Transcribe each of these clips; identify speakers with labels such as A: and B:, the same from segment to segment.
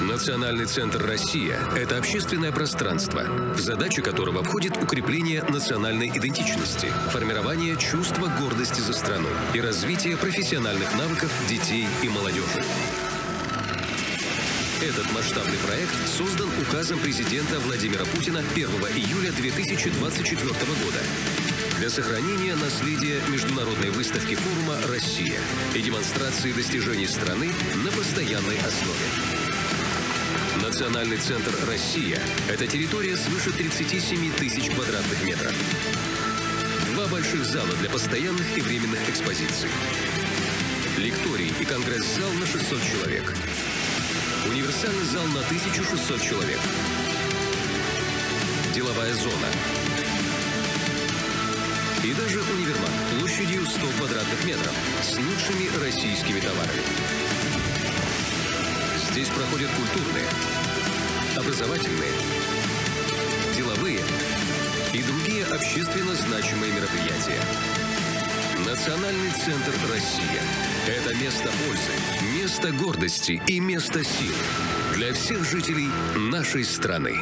A: Национальный центр «Россия» — это общественное пространство, в задачу которого входит укрепление национальной идентичности, формирование чувства гордости за страну и развитие профессиональных навыков детей и молодежи. Этот масштабный проект создан указом президента Владимира Путина 1 июля 2024 года для сохранения наследия международной выставки форума «Россия» и демонстрации достижений страны на постоянной основе. Национальный центр «Россия» — это территория свыше 37 тысяч квадратных метров. 2 больших зала для постоянных и временных экспозиций. Лекторий и конгресс-зал на 600 человек. Универсальный зал на 1600 человек. Деловая зона. И даже универмаг площадью 100 квадратных метров с лучшими российскими товарами. Здесь проходят культурные, образовательные, деловые и другие общественно значимые мероприятия. Национальный центр «Россия» — это место пользы, место гордости и место силы для всех жителей нашей страны.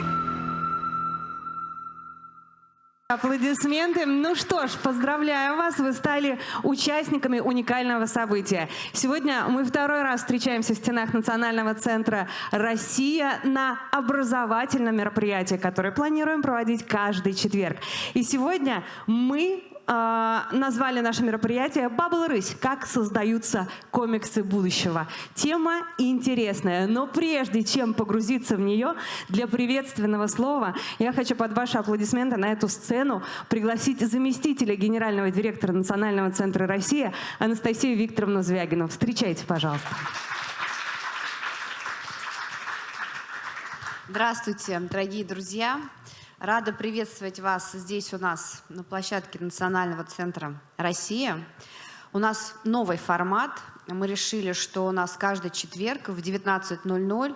B: Аплодисменты. Ну что ж, поздравляю вас, вы стали участниками уникального события. Сегодня мы второй раз встречаемся в стенах Национального центра «Россия» на образовательном мероприятии, которое планируем проводить каждый четверг. И сегодня мы назвали наше мероприятие «Бабл Рысь. Как создаются комиксы будущего». Тема интересная, но прежде чем погрузиться в нее, для приветственного слова я хочу под ваши аплодисменты на эту сцену пригласить заместителя генерального директора Национального центра «Россия» Анастасию Викторовну Звягину. Встречайте, пожалуйста.
C: Здравствуйте, дорогие друзья! Рада приветствовать вас здесь у нас на площадке Национального центра «Россия». У нас новый формат. Мы решили, что у нас каждый четверг в 19:00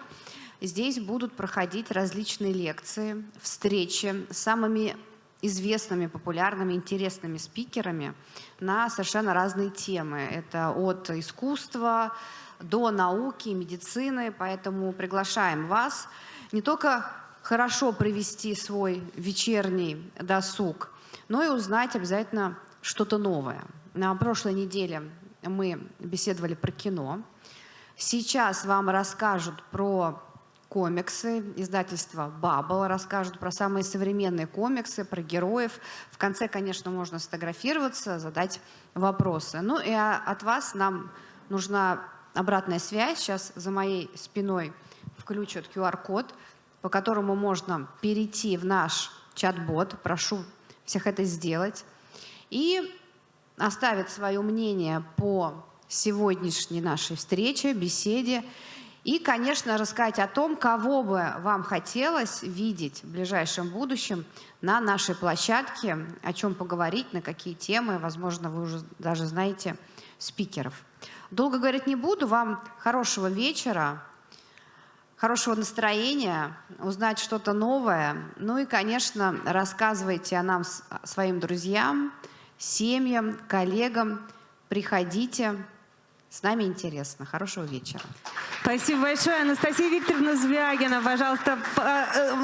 C: здесь будут проходить различные лекции, встречи с самыми известными, популярными, интересными спикерами на совершенно разные темы. Это от искусства до науки, медицины. Поэтому приглашаем вас не только хорошо провести свой вечерний досуг, но и узнать обязательно что-то новое. На прошлой неделе мы беседовали про кино. Сейчас вам расскажут про комиксы, издательство Bubble расскажут про самые современные комиксы, про героев. В конце, конечно, можно сфотографироваться, задать вопросы. Ну и от вас нам нужна обратная связь. Сейчас за моей спиной включат QR-код, по которому можно перейти в наш чат-бот. Прошу всех это сделать. И оставить свое мнение по сегодняшней нашей встрече, беседе. И, конечно, рассказать о том, кого бы вам хотелось видеть в ближайшем будущем на нашей площадке, о чем поговорить, на какие темы. Возможно, вы уже даже знаете спикеров. Долго говорить не буду. Вам хорошего вечера. Хорошего настроения, узнать что-то новое. Ну и, конечно, рассказывайте о нам своим друзьям, семьям, коллегам. Приходите. С нами интересно. Хорошего вечера.
B: Спасибо большое. Анастасия Викторовна Звягина, пожалуйста,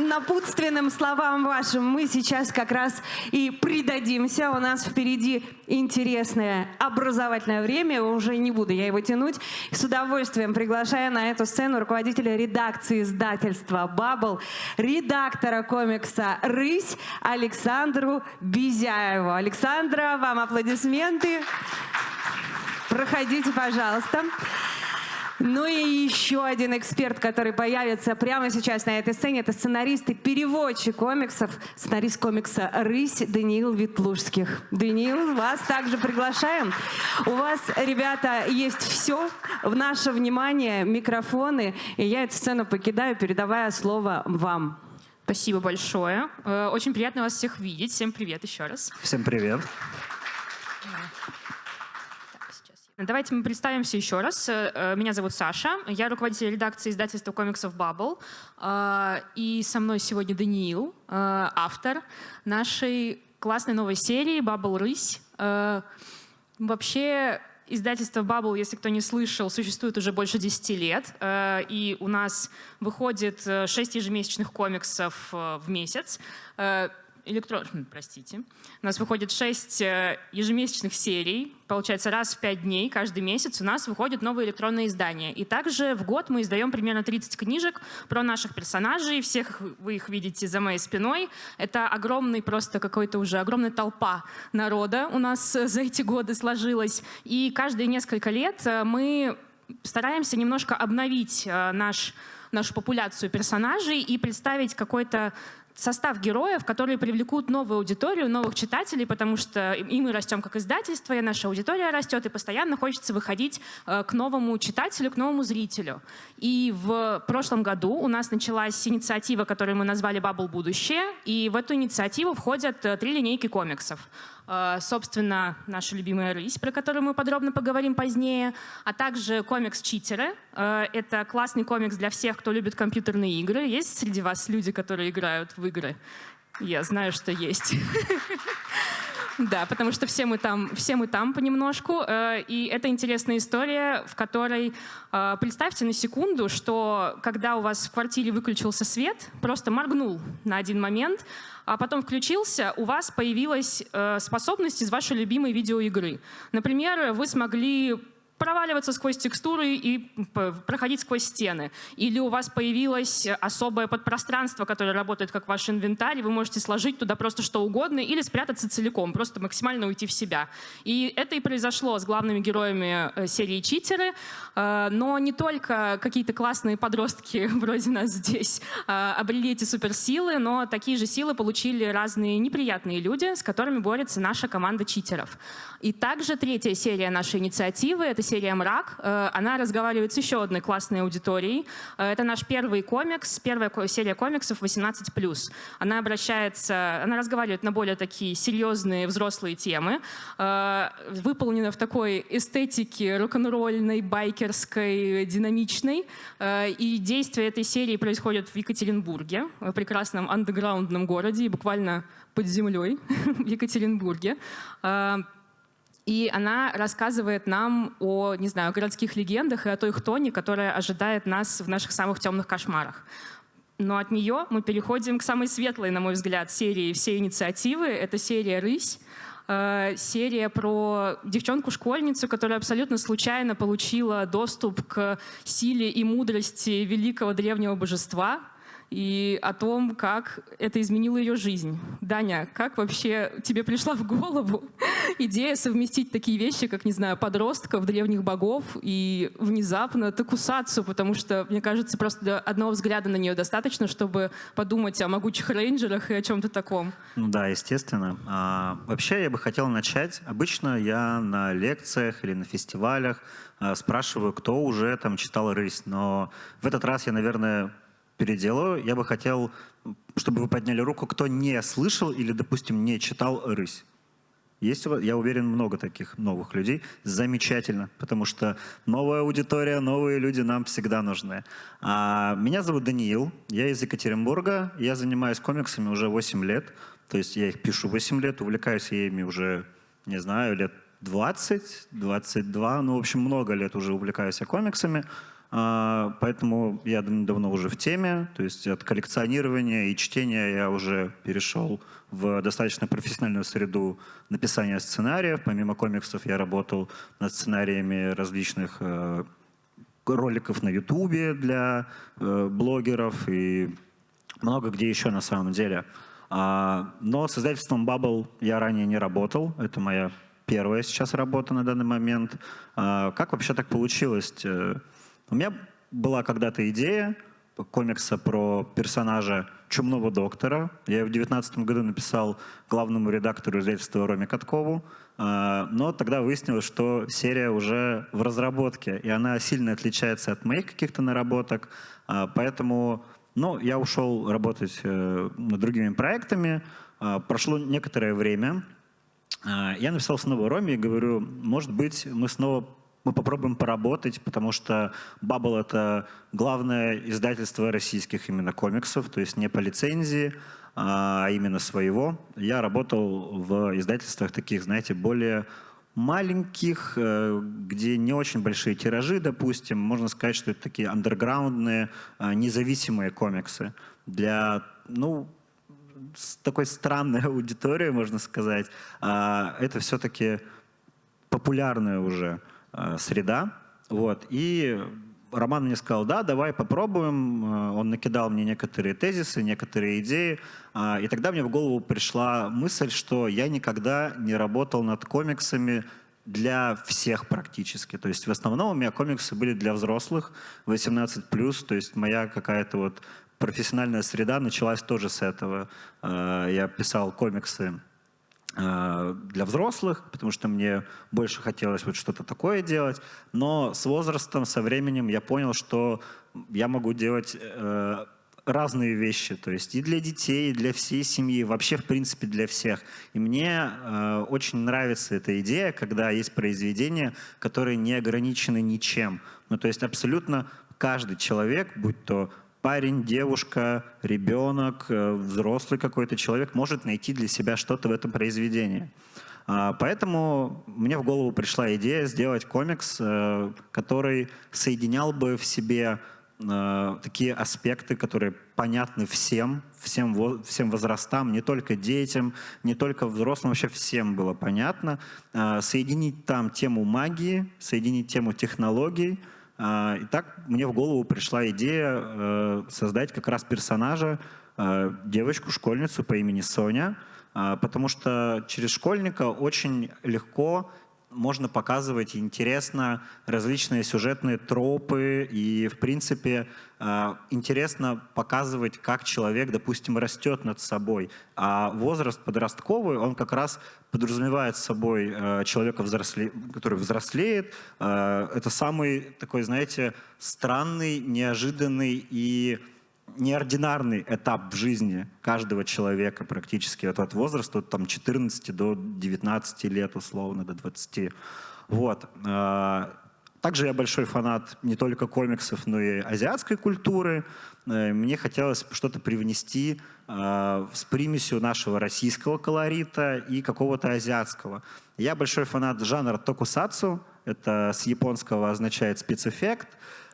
B: напутственным словам вашим мы сейчас как раз и придадимся. У нас впереди интересное образовательное время. Уже не буду я его тянуть. С удовольствием приглашаю на эту сцену руководителя редакции издательства Bubble, редактора комикса «Рысь» Александру Безяеву. Александра, вам аплодисменты. Проходите, пожалуйста. Ну и еще один эксперт, который появится прямо сейчас на этой сцене, это сценарист и переводчик комиксов, сценарист комикса «Рысь» Даниил Ветлужских. Даниил, вас также приглашаем. У вас, ребята, есть все. В наше внимание микрофоны, и я эту сцену покидаю, передавая слово вам.
D: Спасибо большое. Очень приятно вас всех видеть. Всем привет еще раз.
E: Всем привет.
D: Давайте мы представимся еще раз. Меня зовут Саша, я руководитель редакции издательства комиксов Bubble. И со мной сегодня Даниил, автор нашей классной новой серии Bubble Рысь. Вообще Издательство Bubble, если кто не слышал, существует уже больше 10 лет. И у нас выходит 6 ежемесячных комиксов в месяц. Простите. У нас выходит 6 ежемесячных серий. Получается, раз в 5 дней, каждый месяц у нас выходят новые электронные издания. И также в год мы издаем примерно 30 книжек про наших персонажей. Всех вы их видите за моей спиной. Это огромный, просто какой-то уже огромная толпа народа у нас за эти годы сложилась. И каждые несколько лет мы стараемся немножко обновить нашу популяцию персонажей и представить какой-то состав героев, которые привлекут новую аудиторию, новых читателей, потому что и мы растем как издательство, и наша аудитория растет, и постоянно хочется выходить к новому читателю, к новому зрителю. И в прошлом году у нас началась инициатива, которую мы назвали «Bubble Будущее», и в эту инициативу входят 3 линейки комиксов. Собственно, наша любимая «Рысь», про которую мы подробно поговорим позднее, а также комикс «Читеры». Это классный комикс для всех, кто любит компьютерные игры. Есть среди вас люди, которые играют в игры? Я знаю, что есть. Да, потому что все мы там понемножку. И это интересная история, в которой представьте на секунду, что когда у вас в квартире выключился свет, просто моргнул на один момент, а потом включился, у вас появилась способность из вашей любимой видеоигры. Например, вы смогли проваливаться сквозь текстуры и проходить сквозь стены. Или у вас появилось особое подпространство, которое работает как ваш инвентарь, и вы можете сложить туда просто что угодно или спрятаться целиком, просто максимально уйти в себя. И это и произошло с главными героями серии «Читеры». Но не только какие-то классные подростки вроде нас здесь обрели эти суперсилы, но такие же силы получили разные неприятные люди, с которыми борется наша команда читеров. И также 3-я серия нашей инициативы — это серия «Мрак». Она разговаривает с еще одной классной аудиторией. Это наш первый комикс, первая серия комиксов 18+. Она разговаривает на более такие серьезные взрослые темы. Выполнена в такой эстетике рок-н-ролльной, байкерской, динамичной. И действие этой серии происходит в Екатеринбурге, в прекрасном андеграундном городе, и буквально под землей в Екатеринбурге. И она рассказывает нам о, не знаю, городских легендах и о той хтоне, которая ожидает нас в наших самых темных кошмарах. Но от нее мы переходим к самой светлой, на мой взгляд, серии всей инициативы. Это серия «Рысь». Серия про девчонку-школьницу, которая абсолютно случайно получила доступ к силе и мудрости великого древнего божества, и о том, как это изменило ее жизнь. Даня, как вообще тебе пришла в голову идея совместить такие вещи, как, не знаю, подростков, древних богов и внезапно токусацию, потому что, мне кажется, просто одного взгляда на нее достаточно, чтобы подумать о могучих рейнджерах и о чем-то таком.
E: Ну да, естественно. Вообще я бы хотел начать. Обычно я на лекциях или на фестивалях спрашиваю, кто уже там читал «Рысь», но в этот раз я, наверное, переделаю. Я бы хотел, чтобы вы подняли руку, кто не слышал или, допустим, не читал «Рысь». Есть, я уверен, много таких новых людей. Замечательно, потому что новая аудитория, новые люди нам всегда нужны. Меня зовут Даниил, я из Екатеринбурга, я занимаюсь комиксами уже 8 лет. То есть я их пишу 8 лет, увлекаюсь я ими уже, не знаю, лет 20, 22, ну, в общем, много лет уже увлекаюсь я комиксами. Поэтому я давно уже в теме, то есть от коллекционирования и чтения я уже перешел в достаточно профессиональную среду написания сценариев. Помимо комиксов я работал над сценариями различных роликов на Ютубе для блогеров и много где еще на самом деле. Но с издательством Bubble я ранее не работал, это моя первая сейчас работа на данный момент. Как вообще так получилось? У меня была когда-то идея комикса про персонажа Чумного доктора. Я в 2019 году написал главному редактору издательства Роме Каткову, но тогда выяснилось, что серия уже в разработке, и она сильно отличается от моих каких-то наработок, поэтому я ушел работать над другими проектами. Прошло некоторое время. Я написал снова Роме и говорю, может быть, мы попробуем поработать, потому что Bubble — это главное издательство российских именно комиксов, то есть не по лицензии, а именно своего. Я работал в издательствах таких, знаете, более маленьких, где не очень большие тиражи, допустим. Можно сказать, что это такие андерграундные, независимые комиксы для, ну, с такой странной аудиторией, можно сказать. Это все-таки популярная уже среда. Вот. И Роман мне сказал, да, давай попробуем. Он накидал мне некоторые тезисы, некоторые идеи. И тогда мне в голову пришла мысль, что я никогда не работал над комиксами для всех практически. То есть в основном у меня комиксы были для взрослых, 18+. То есть моя какая-то вот профессиональная среда началась тоже с этого. Я писал комиксы для взрослых, потому что мне больше хотелось вот что-то такое делать. Но с возрастом, со временем я понял, что я могу делать разные вещи. То есть и для детей, и для всей семьи, вообще в принципе для всех. И мне очень нравится эта идея, когда есть произведения, которые не ограничены ничем. Ну, то есть абсолютно каждый человек, будь то парень, девушка, ребенок, взрослый какой-то человек может найти для себя что-то в этом произведении. Поэтому мне в голову пришла идея сделать комикс, который соединял бы в себе такие аспекты, которые понятны всем возрастам, не только детям, не только взрослым, вообще всем было понятно. Соединить там тему магии, соединить тему технологий. И так мне в голову пришла идея создать как раз персонажа, девочку-школьницу по имени Соня, потому что через школьника очень легко можно показывать интересно различные сюжетные тропы и, в принципе, интересно показывать, как человек, допустим, растет над собой. А возраст подростковый, он как раз подразумевает собой человека, который взрослеет. Это самый такой, знаете, странный, неожиданный и неординарный этап в жизни каждого человека практически от возраста от там, 14 до 19 лет, условно, до 20. Вот. Также я большой фанат не только комиксов, но и азиатской культуры. Мне хотелось что-то привнести с примесью нашего российского колорита и какого-то азиатского. Я большой фанат жанра токусацу. Это с японского означает спецэффект.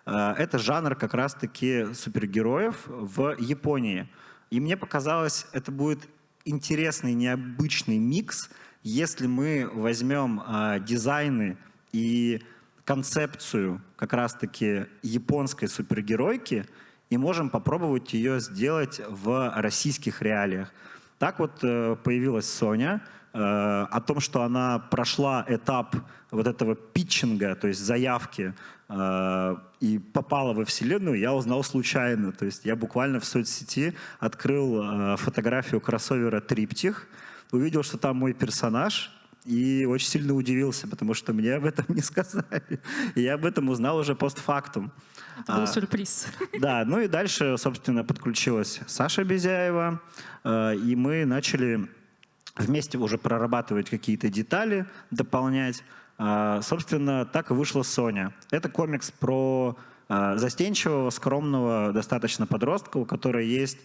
E: Это жанр как раз-таки супергероев в Японии. И мне показалось, это будет интересный, необычный микс, если мы возьмем дизайны и концепцию как раз-таки японской супергеройки и можем попробовать ее сделать в российских реалиях. Так вот появилась Соня. О том, что она прошла этап вот этого питчинга, то есть заявки, и попала во Вселенную, я узнал случайно. То есть я буквально в соцсети открыл фотографию кроссовера «Триптих», увидел, что там мой персонаж, и очень сильно удивился, потому что мне об этом не сказали. И я об этом узнал уже постфактум.
D: Это был сюрприз.
E: Да, ну и дальше, собственно, подключилась Саша Безяева, и мы начали вместе уже прорабатывать какие-то детали, дополнять. Собственно, так и вышла Соня. Это комикс про застенчивого, скромного достаточно подростка, у которого есть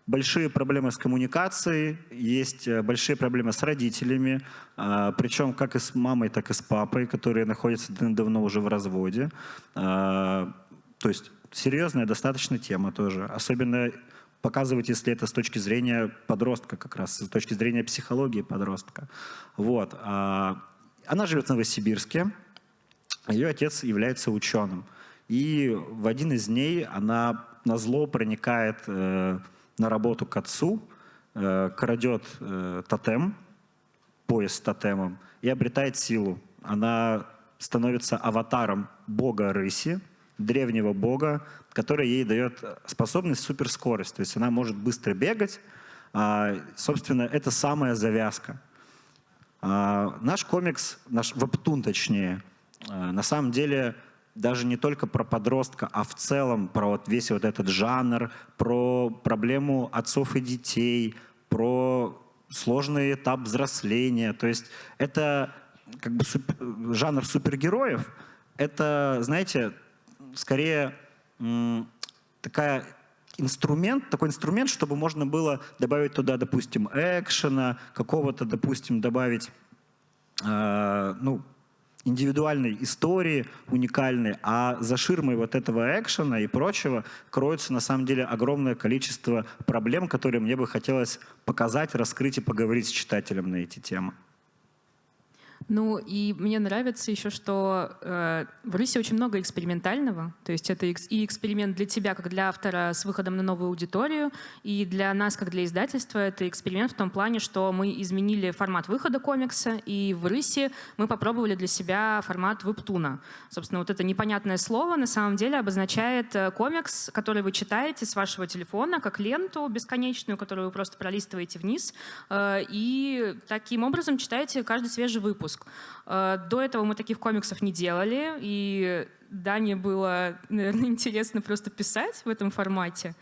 E: большие проблемы с коммуникацией, есть большие проблемы с родителями, причем как и с мамой, так и с папой, которые находятся давно уже в разводе. То есть серьезная достаточно тема тоже. Особенно показывать, если это с точки зрения подростка, как раз с точки зрения психологии подростка. Вот. Она живет в Новосибирске, ее отец является ученым. И в один из дней она назло проникает на работу к отцу, крадет тотем, пояс с тотемом, и обретает силу. Она становится аватаром бога рыси, древнего бога, который ей дает способность суперскорость. То есть она может быстро бегать. Собственно, это самая завязка. Наш комикс, наш вебтун точнее, на самом деле даже не только про подростка, а в целом про вот весь вот этот жанр, про проблему отцов и детей, про сложный этап взросления. То есть это как бы жанр супергероев. Это, знаете, скорее такой инструмент, чтобы можно было добавить туда, допустим, экшена, какого-то, допустим, добавить ну, индивидуальной истории, уникальной, а за ширмой вот этого экшена и прочего кроется на самом деле огромное количество проблем, которые мне бы хотелось показать, раскрыть и поговорить с читателем на эти темы.
D: Ну и мне нравится еще, что в Рысе очень много экспериментального. То есть это и эксперимент для тебя, как для автора, с выходом на новую аудиторию, и для нас, как для издательства, это эксперимент в том плане, что мы изменили формат выхода комикса, и в Рысе мы попробовали для себя формат вебтуна. Собственно, вот это непонятное слово на самом деле обозначает комикс, который вы читаете с вашего телефона, как ленту бесконечную, которую вы просто пролистываете вниз, и таким образом читаете каждый свежий выпуск. До этого мы таких комиксов не делали, и Дане было, наверное, интересно просто писать в этом формате.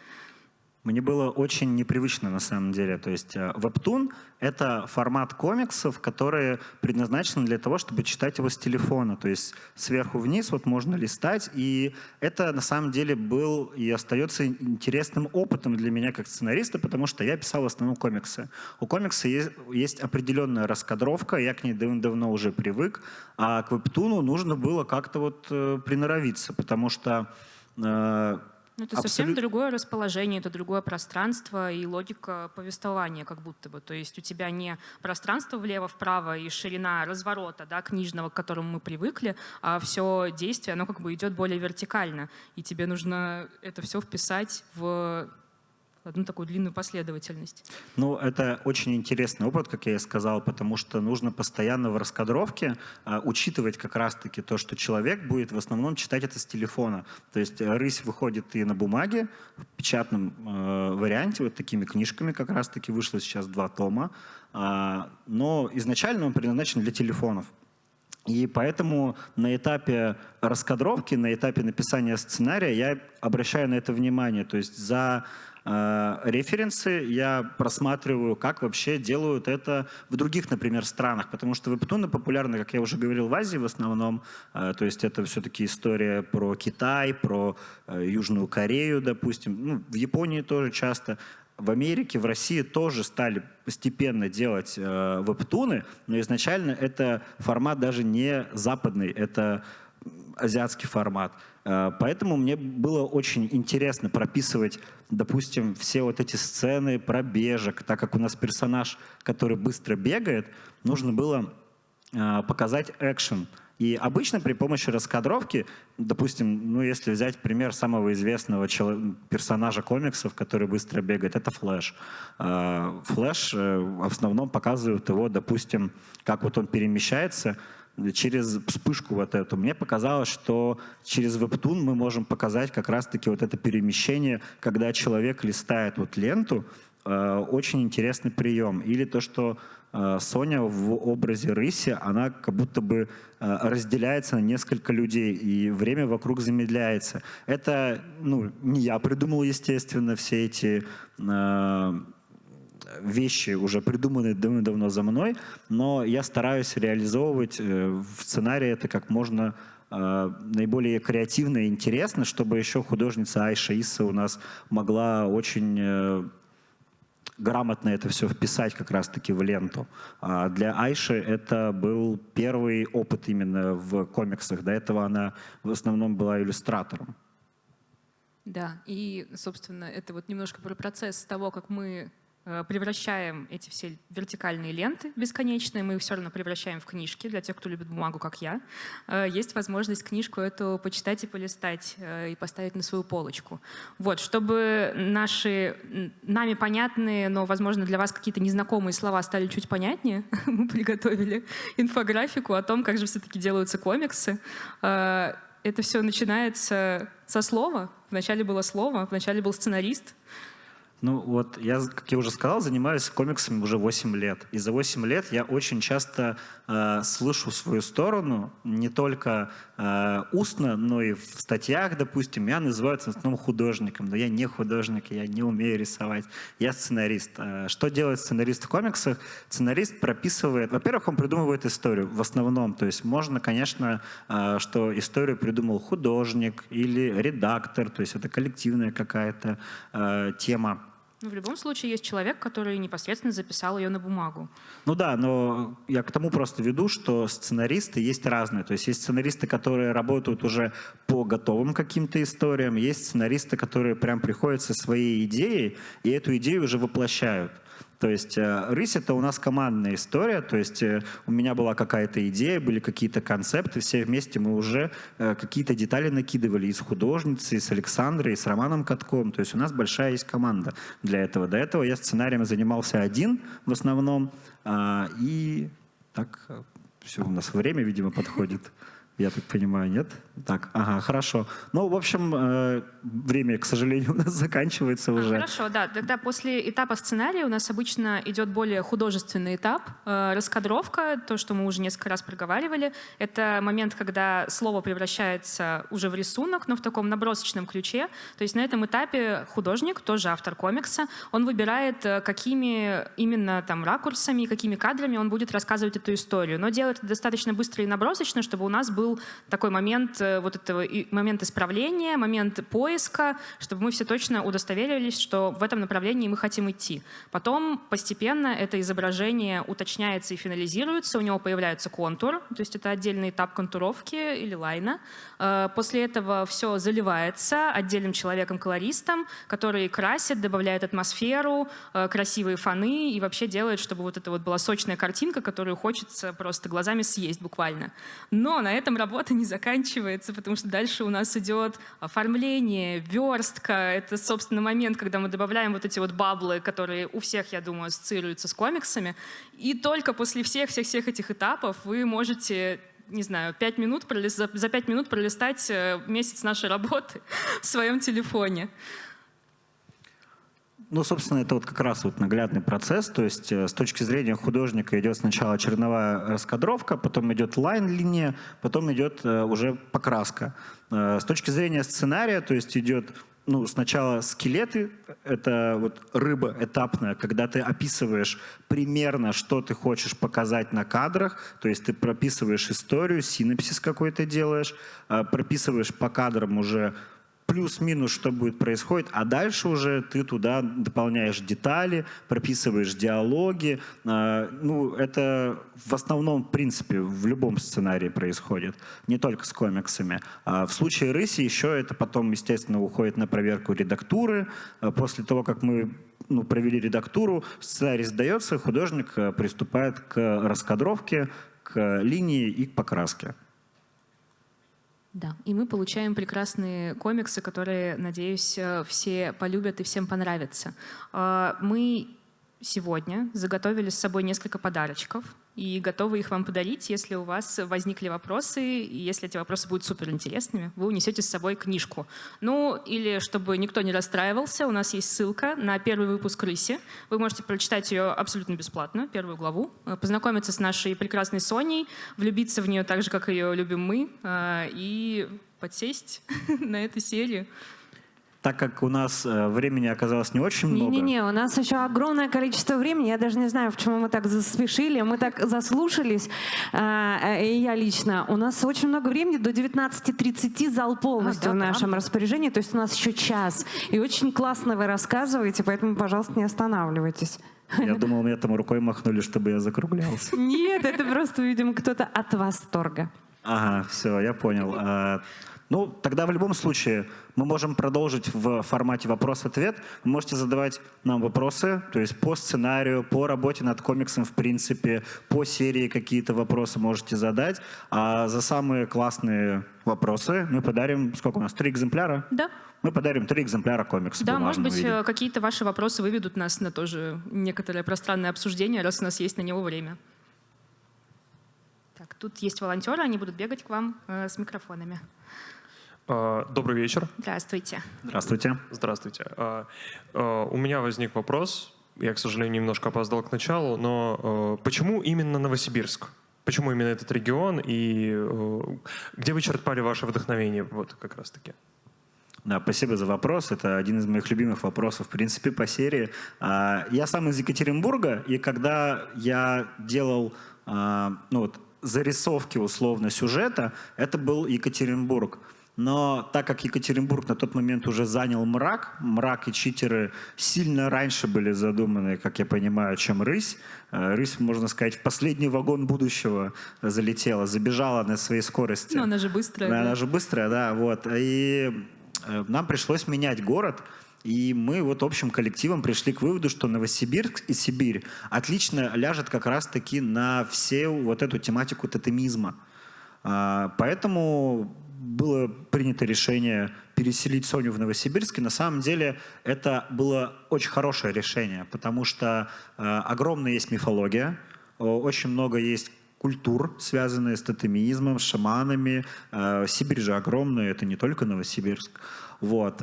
E: Мне было очень непривычно на самом деле. То есть вебтун — это формат комиксов, которые предназначены для того, чтобы читать его с телефона. То есть сверху вниз вот можно листать. И это на самом деле был и остается интересным опытом для меня как сценариста, потому что я писал в основном комиксы. У комикса есть определенная раскадровка, я к ней давно уже привык, а к вебтуну нужно было как-то вот приноровиться, потому что
D: это совсем другое расположение, это другое пространство и логика повествования как будто бы. То есть у тебя не пространство влево-вправо и ширина разворота, да, книжного, к которому мы привыкли, а все действие, оно как бы идет более вертикально. И тебе нужно это все вписать в одну такую длинную последовательность.
E: Ну, это очень интересный опыт, как я и сказал, потому что нужно постоянно в раскадровке учитывать как раз-таки то, что человек будет в основном читать это с телефона. То есть «Рысь» выходит и на бумаге, в печатном варианте, вот такими книжками как раз-таки вышло сейчас 2 тома, но изначально он предназначен для телефонов. И поэтому на этапе раскадровки, на этапе написания сценария я обращаю на это внимание. То есть за референсы я просматриваю, как вообще делают это в других, например, странах, потому что вебтуны популярны, как я уже говорил, в Азии в основном, то есть это все-таки история про Китай, про Южную Корею, допустим, ну, в Японии тоже часто. В Америке, в России тоже стали постепенно делать вебтуны, но изначально это формат даже не западный, это азиатский формат. Поэтому мне было очень интересно прописывать, допустим, все вот эти сцены пробежек, так как у нас персонаж, который быстро бегает, нужно было показать экшен. И обычно при помощи раскадровки, допустим, ну если взять пример самого известного персонажа комиксов, который быстро бегает, это Флэш. Флэш в основном показывает его, допустим, как вот он перемещается через вспышку вот эту. Мне показалось, что через вебтун мы можем показать как раз-таки вот это перемещение, когда человек листает вот ленту, очень интересный прием. Или то, что Соня в образе Рыси, она как будто бы разделяется на несколько людей, и время вокруг замедляется. Это, ну, не я придумал, естественно, все эти вещи уже придуманы давно за мной, но я стараюсь реализовывать в сценарии это как можно наиболее креативно и интересно, чтобы еще художница Айша Исса у нас могла очень грамотно это все вписать как раз-таки в ленту. А для Айши это был первый опыт именно в комиксах. До этого она в основном была иллюстратором.
D: Да, и, собственно, это вот немножко про процесс того, как мы превращаем эти все вертикальные ленты бесконечные, мы их все равно превращаем в книжки. Для тех, кто любит бумагу, как я, есть возможность книжку эту почитать и полистать, и поставить на свою полочку. Вот, чтобы нами понятные, но, возможно, для вас какие-то незнакомые слова стали чуть понятнее, мы приготовили инфографику о том, как же все-таки делаются комиксы. Это все начинается со слова. Вначале было слово, вначале был сценарист.
E: Ну вот я, как я уже сказал, занимаюсь комиксами уже 8 лет. И за 8 лет я очень часто слышу свою сторону, не только устно, но и в статьях, допустим. Меня называют в основном художником, но я не художник, я не умею рисовать. Я сценарист. Что делает сценарист в комиксах? Сценарист прописывает... Во-первых, он придумывает историю в основном. То есть можно, конечно, что историю придумал художник или редактор, то есть это коллективная какая-то тема.
D: Ну, в любом случае есть человек, который непосредственно записал ее на бумагу.
E: Ну да, но я к тому просто веду, что сценаристы есть разные. То есть сценаристы, которые работают уже по готовым каким-то историям, есть сценаристы, которые прям приходят со своей идеей и эту идею уже воплощают. То есть «Рысь» — это у нас командная история, то есть у меня была какая-то идея, были какие-то концепты, все вместе мы уже какие-то детали накидывали и с художницей, и с Александрой, и с Романом Катковым, то есть у нас большая есть команда для этого. До этого я сценарием занимался один в основном, и так все, у нас время, видимо, подходит. Я так понимаю, нет? Так, ага, хорошо. Ну, в общем, время, к сожалению, у нас заканчивается уже.
D: Хорошо, да. Тогда после этапа сценария у нас обычно идет более художественный этап. Раскадровка, то, что мы уже несколько раз проговаривали, это момент, когда слово превращается уже в рисунок, но в таком набросочном ключе. То есть на этом этапе художник, тоже автор комикса, он выбирает, какими именно там ракурсами, какими кадрами он будет рассказывать эту историю. Но делает это достаточно быстро и набросочно, чтобы у нас был такой момент, вот этого момент исправления, момент поиска, чтобы мы все точно удостоверились, что в этом направлении мы хотим идти. Потом постепенно это изображение уточняется и финализируется, у него появляется контур, то есть это отдельный этап контуровки или лайна. После этого все заливается отдельным человеком-колористом, который красит, добавляет атмосферу, красивые фоны и вообще делает, чтобы вот это вот была сочная картинка, которую хочется просто глазами съесть буквально. Но на этом работа не заканчивается, потому что дальше у нас идет оформление, верстка. Это, собственно, момент, когда мы добавляем вот эти вот баблы, которые у всех, я думаю, ассоциируются с комиксами. И только после всех этих этапов вы можете, не знаю, за 5 минут пролистать месяц нашей работы в своем телефоне.
E: Ну, собственно, это вот как раз вот наглядный процесс, то есть с точки зрения художника идет сначала черновая раскадровка, потом идет лайн-линия, потом идет уже покраска. С точки зрения сценария, то есть идет сначала скелеты, это вот рыба этапная, когда ты описываешь примерно, что ты хочешь показать на кадрах, то есть ты прописываешь историю, синопсис какой-то делаешь, прописываешь по кадрам уже плюс-минус, что будет происходить, а дальше уже ты туда дополняешь детали, прописываешь диалоги. Это в основном, в принципе, в любом сценарии происходит, не только с комиксами. В случае «Рыси» еще это потом, естественно, уходит на проверку редактуры. После того, как мы провели редактуру, сценарий сдается, художник приступает к раскадровке, к линии и к покраске.
D: Да, и мы получаем прекрасные комиксы, которые, надеюсь, все полюбят и всем понравятся. Мы сегодня заготовили с собой несколько подарочков и готовы их вам подарить, если у вас возникли вопросы, и если эти вопросы будут суперинтересными, вы унесете с собой книжку. Или чтобы никто не расстраивался, у нас есть ссылка на первый выпуск «Рыси». Вы можете прочитать ее абсолютно бесплатно, первую главу, познакомиться с нашей прекрасной Соней, влюбиться в нее так же, как ее любим мы, и подсесть на эту серию.
E: Так как у нас времени оказалось не очень много.
B: Не-не-не, у нас еще огромное количество времени. Я даже не знаю, почему мы так заспешили. Мы так заслушались, и я лично. У нас очень много времени, до 19:30 зал полностью в нашем распоряжении. То есть у нас еще час. И очень классно вы рассказываете, поэтому, пожалуйста, не останавливайтесь.
E: Я думал, мне там рукой махнули, чтобы я закруглялся.
B: Нет, это просто, видимо, кто-то от восторга.
E: Ага, все, я понял. Тогда в любом случае мы можем продолжить в формате вопрос-ответ. Вы можете задавать нам вопросы, то есть по сценарию, по работе над комиксом в принципе, по серии какие-то вопросы можете задать. А за самые классные вопросы мы подарим, сколько у нас, 3 экземпляра?
D: Да.
E: Мы подарим 3 экземпляра комикса.
D: Да, может быть, какие-то ваши вопросы выведут нас на тоже некоторое пространное обсуждение, раз у нас есть на него время. Так, тут есть волонтеры, они будут бегать к вам с микрофонами.
F: Добрый вечер.
D: Здравствуйте.
E: Здравствуйте.
F: Здравствуйте. У меня возник вопрос. Я, к сожалению, немножко опоздал к началу, но почему именно Новосибирск? Почему именно этот регион? И где вы черпали ваше вдохновение? Вот как раз-таки.
E: Да, спасибо за вопрос. Это один из моих любимых вопросов, в принципе, по серии. Я сам из Екатеринбурга, и когда я делал зарисовки условно сюжета, это был Екатеринбург. Но так как Екатеринбург на тот момент уже занял мрак и читеры сильно раньше были задуманы, как я понимаю, чем рысь. Рысь, можно сказать, в последний вагон будущего залетела, забежала на своей скорости.
B: Ну, она же быстрая.
E: Да,
B: да.
E: она же быстрая, да, вот. И нам пришлось менять город. И мы вот общим коллективом пришли к выводу, что Новосибирск и Сибирь отлично ляжет как раз-таки на всю вот эту тематику тотемизма. Поэтому было принято решение переселить Соню в Новосибирск. И на самом деле это было очень хорошее решение, потому что огромная есть мифология, очень много есть культур, связанные с тотемизмом, с шаманами. Сибирь же огромная, это не только Новосибирск. Вот.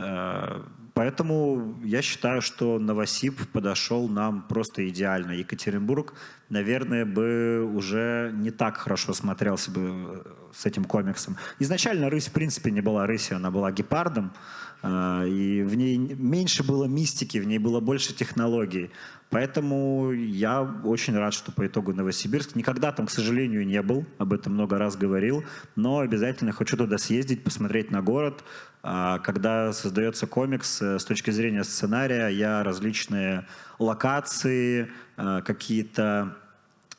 E: Поэтому я считаю, что Новосиб подошел нам просто идеально. Екатеринбург, наверное, бы уже не так хорошо смотрелся бы с этим комиксом. Изначально рысь, в принципе, не была рысью, она была гепардом. И в ней меньше было мистики, в ней было больше технологий. Поэтому я очень рад, что по итогу Новосибирск. Никогда там, к сожалению, не был, об этом много раз говорил, но обязательно хочу туда съездить, посмотреть на город. Когда создается комикс, с точки зрения сценария, я различные локации, какие-то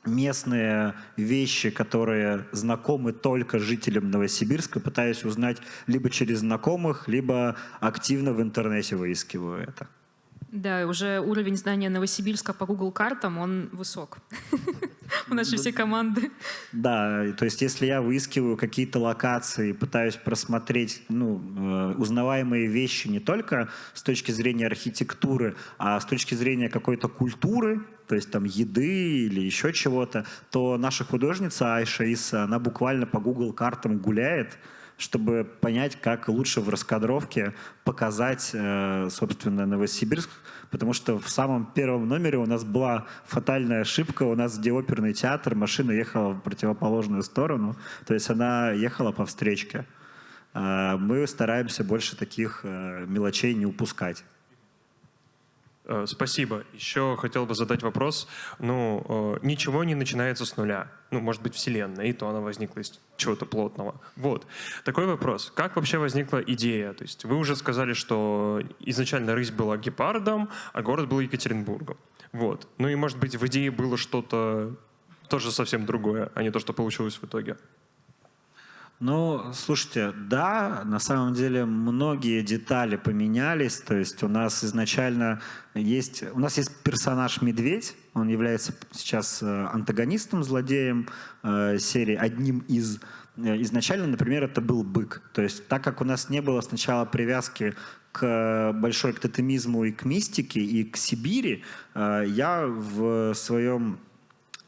E: местные вещи, которые знакомы только жителям Новосибирска, пытаюсь узнать либо через знакомых, либо активно в интернете выискиваю это.
D: Да, уже уровень знания Новосибирска по Google картам, он высок. У нашей всей команды.
E: Да, то есть если я выискиваю какие-то локации, пытаюсь просмотреть узнаваемые вещи не только с точки зрения архитектуры, а с точки зрения какой-то культуры, то есть там еды или еще чего-то, то наша художница Айша Иса, она буквально по Google картам гуляет, чтобы понять, как лучше в раскадровке показать, собственно, Новосибирск. Потому что в самом первом номере у нас была фатальная ошибка. У нас, где оперный театр, машина ехала в противоположную сторону. То есть она ехала по встречке. Мы стараемся больше таких мелочей не упускать.
F: Спасибо. Еще хотел бы задать вопрос. Ничего не начинается с нуля. Может быть, Вселенная, и то она возникла из чего-то плотного. Вот. Такой вопрос. Как вообще возникла идея? То есть вы уже сказали, что изначально рысь была гепардом, а город был Екатеринбургом. Вот. И, может быть, в идее было что-то тоже совсем другое, а не то, что получилось в итоге.
E: Слушайте, да, на самом деле многие детали поменялись. То есть у нас изначально есть персонаж Медведь, он является сейчас антагонистом, злодеем серии, одним из. Изначально, например, это был бык. То есть так как у нас не было сначала привязки к тотемизму и к мистике, и к Сибири, я в своем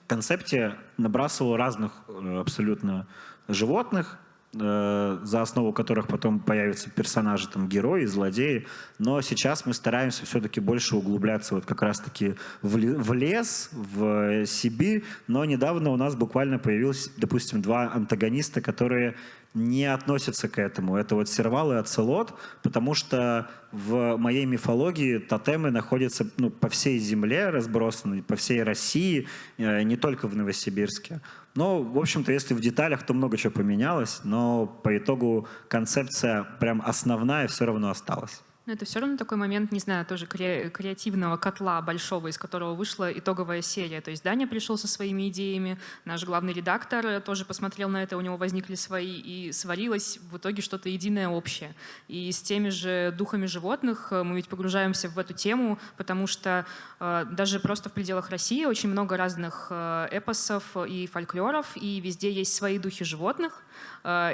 E: концепте набрасывал разных абсолютно животных, за основу которых потом появятся персонажи, там, герои, злодеи. Но сейчас мы стараемся все-таки больше углубляться вот как раз-таки в лес, в Сибирь. Но недавно у нас буквально появилось, допустим, два антагониста, которые не относятся к этому. Это вот сервал и оцелот, потому что в моей мифологии тотемы находятся по всей земле разбросаны, по всей России, не только в Новосибирске. В общем-то, если в деталях, то много чего поменялось, но по итогу концепция прям основная все равно осталась.
D: Но это все равно такой момент, не знаю, тоже креативного котла большого, из которого вышла итоговая серия. То есть Даня пришел со своими идеями, наш главный редактор тоже посмотрел на это, у него возникли свои, и сварилось в итоге что-то единое общее. И с теми же духами животных мы ведь погружаемся в эту тему, потому что даже просто в пределах России очень много разных эпосов и фольклоров, и везде есть свои духи животных.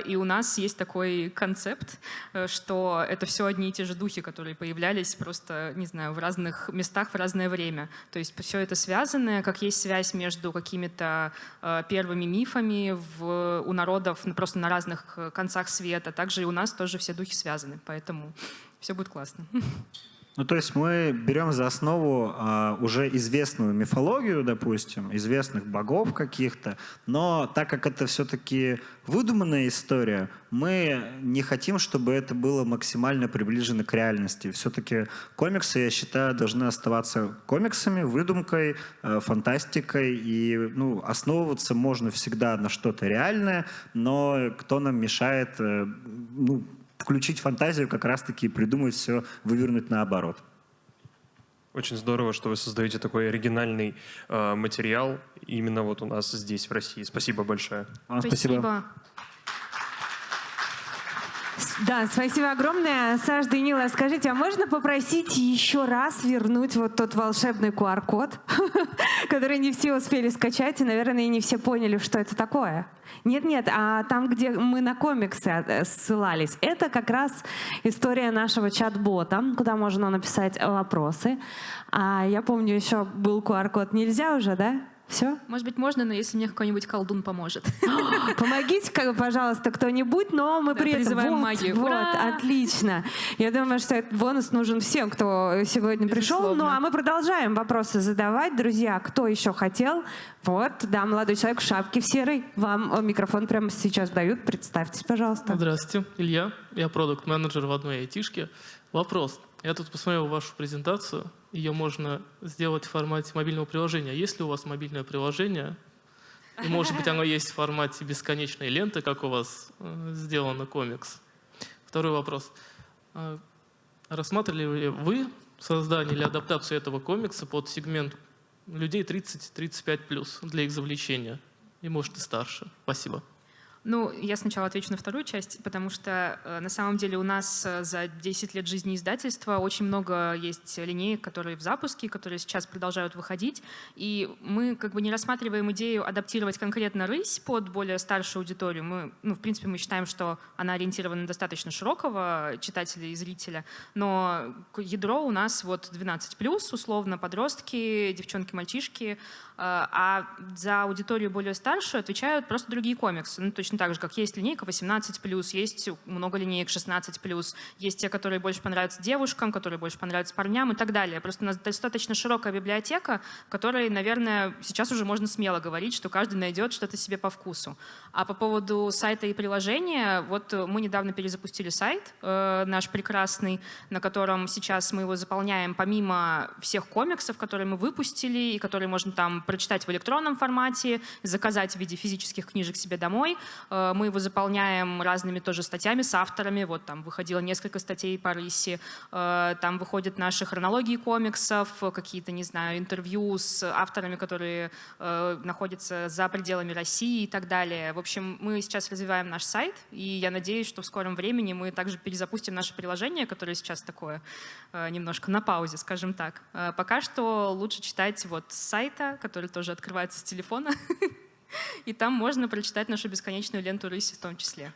D: И у нас есть такой концепт, что это все одни и те же духи, которые появлялись просто, не знаю, в разных местах в разное время. То есть все это связано, как есть связь между какими-то первыми мифами у народов просто на разных концах света, также и у нас тоже все духи связаны, поэтому все будет классно.
E: То есть мы берем за основу уже известную мифологию, допустим, известных богов каких-то, но так как это все-таки выдуманная история, мы не хотим, чтобы это было максимально приближено к реальности. Все-таки комиксы, я считаю, должны оставаться комиксами, выдумкой, фантастикой, и основываться можно всегда на что-то реальное, но кто нам мешает включить фантазию, как раз-таки придумать все, вывернуть наоборот.
F: Очень здорово, что вы создаете такой оригинальный материал именно вот у нас здесь, в России. Спасибо большое.
E: Вам спасибо.
B: Да, спасибо огромное. Саш, Данила, скажите, а можно попросить еще раз вернуть вот тот волшебный QR-код, который не все успели скачать, и, наверное, и не все поняли, что это такое? Нет, а там, где мы на комиксы ссылались, это как раз история нашего чат-бота, куда можно написать вопросы. А я помню, еще был QR-код. Нельзя уже, да? Все?
D: Может быть, можно, но если мне какой-нибудь колдун поможет.
B: Помогите, пожалуйста, кто-нибудь, но мы при этом...
D: Призываем магию.
B: Вот,
D: Ура!
B: отлично. Я думаю, что этот бонус нужен всем, кто сегодня пришел.
D: Безусловно.
B: Ну, а мы продолжаем вопросы задавать. Друзья, кто еще хотел? Вот, да, молодой человек в шапке в серой. Вам микрофон прямо сейчас дают. Представьтесь, пожалуйста.
G: Здравствуйте, Илья. Я продукт-менеджер в одной айтишке. Вопрос. Я тут посмотрел вашу презентацию. Ее можно сделать в формате мобильного приложения. Есть ли у вас мобильное приложение? И, может быть, оно есть в формате бесконечной ленты, как у вас сделано комикс? Второй вопрос. Рассматривали ли вы создание или адаптацию этого комикса под сегмент людей 30-35+, для их завлечения? И, может, и старше. Спасибо.
D: Ну, я сначала отвечу на вторую часть, потому что на самом деле у нас за 10 лет жизни издательства очень много есть линеек, которые в запуске, которые сейчас продолжают выходить. И мы как бы не рассматриваем идею адаптировать конкретно «Рысь» под более старшую аудиторию. Мы, в принципе, мы считаем, что она ориентирована на достаточно широкого читателя и зрителя. Но ядро у нас вот 12+, условно, подростки, девчонки, мальчишки. А за аудиторию более старшую отвечают просто другие комиксы. Ну, точно так же, как есть линейка 18+, есть много линеек 16+, есть те, которые больше понравятся девушкам, которые больше понравятся парням и так далее. Просто у нас достаточно широкая библиотека, в которой, наверное, сейчас уже можно смело говорить, что каждый найдет что-то себе по вкусу. А по поводу сайта и приложения, вот мы недавно перезапустили сайт наш прекрасный, на котором сейчас мы его заполняем помимо всех комиксов, которые мы выпустили и которые можно там прочитать в электронном формате, заказать в виде физических книжек себе домой. Мы его заполняем разными тоже статьями с авторами. Вот там выходило несколько статей по «Рыси». Там выходят наши хронологии комиксов, какие-то, не знаю, интервью с авторами, которые находятся за пределами России и так далее. В общем, мы сейчас развиваем наш сайт, и я надеюсь, что в скором времени мы также перезапустим наше приложение, которое сейчас такое немножко на паузе, скажем так. Пока что лучше читать вот с сайта, который тоже открывается с телефона, и там можно прочитать нашу бесконечную ленту «Рыси» в том числе.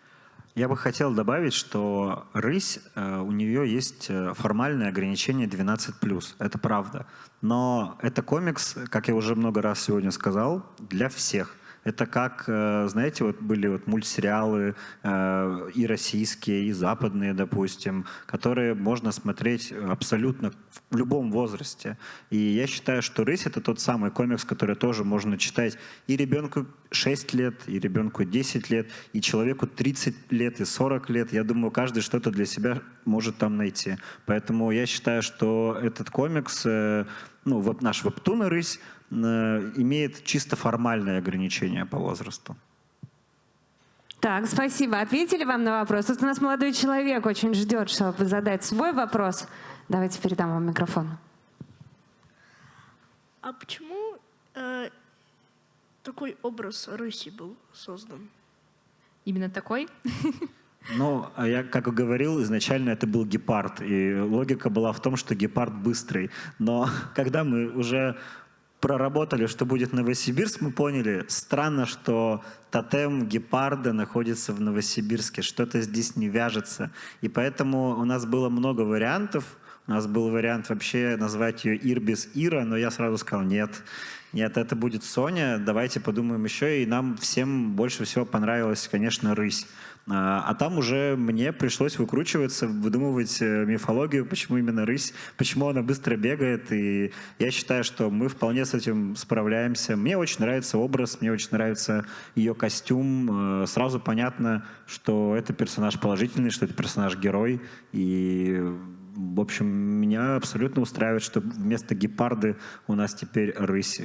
E: Я бы хотел добавить, что «Рысь», у нее есть формальное ограничение 12+. Это правда. Но это комикс, как я уже много раз сегодня сказал, для всех. Это как, знаете, вот были вот мультсериалы и российские, и западные, допустим, которые можно смотреть абсолютно в любом возрасте. И я считаю, что «Рысь» — это тот самый комикс, который тоже можно читать и ребенку 6 лет, и ребенку 10 лет, и человеку 30 лет, и 40 лет. Я думаю, каждый что-то для себя может там найти. Поэтому я считаю, что этот комикс, наш вебтун «Рысь», имеет чисто формальное ограничение по возрасту.
B: Так, спасибо. Ответили вам на вопрос? Тут у нас молодой человек очень ждет, чтобы задать свой вопрос. Давайте передам вам микрофон.
H: А почему такой образ Рыси был создан?
D: Именно такой?
E: Ну, я, как и говорил, изначально это был гепард, и логика была в том, что гепард быстрый. Но когда мы уже проработали, что будет Новосибирск, мы поняли, странно, что тотем гепарда находится в Новосибирске, что-то здесь не вяжется. И поэтому у нас было много вариантов. У нас был вариант вообще назвать ее Ирбис Ира, но я сразу сказал, нет, это будет Соня, давайте подумаем еще. И нам всем больше всего понравилась, конечно, «Рысь». А там уже мне пришлось выкручиваться, выдумывать мифологию, почему именно «Рысь», почему она быстро бегает. И я считаю, что мы вполне с этим справляемся. Мне очень нравится образ, мне очень нравится ее костюм. Сразу понятно, что это персонаж положительный, что это персонаж-герой. И, в общем, меня абсолютно устраивает, что вместо гепарды у нас теперь «Рысь».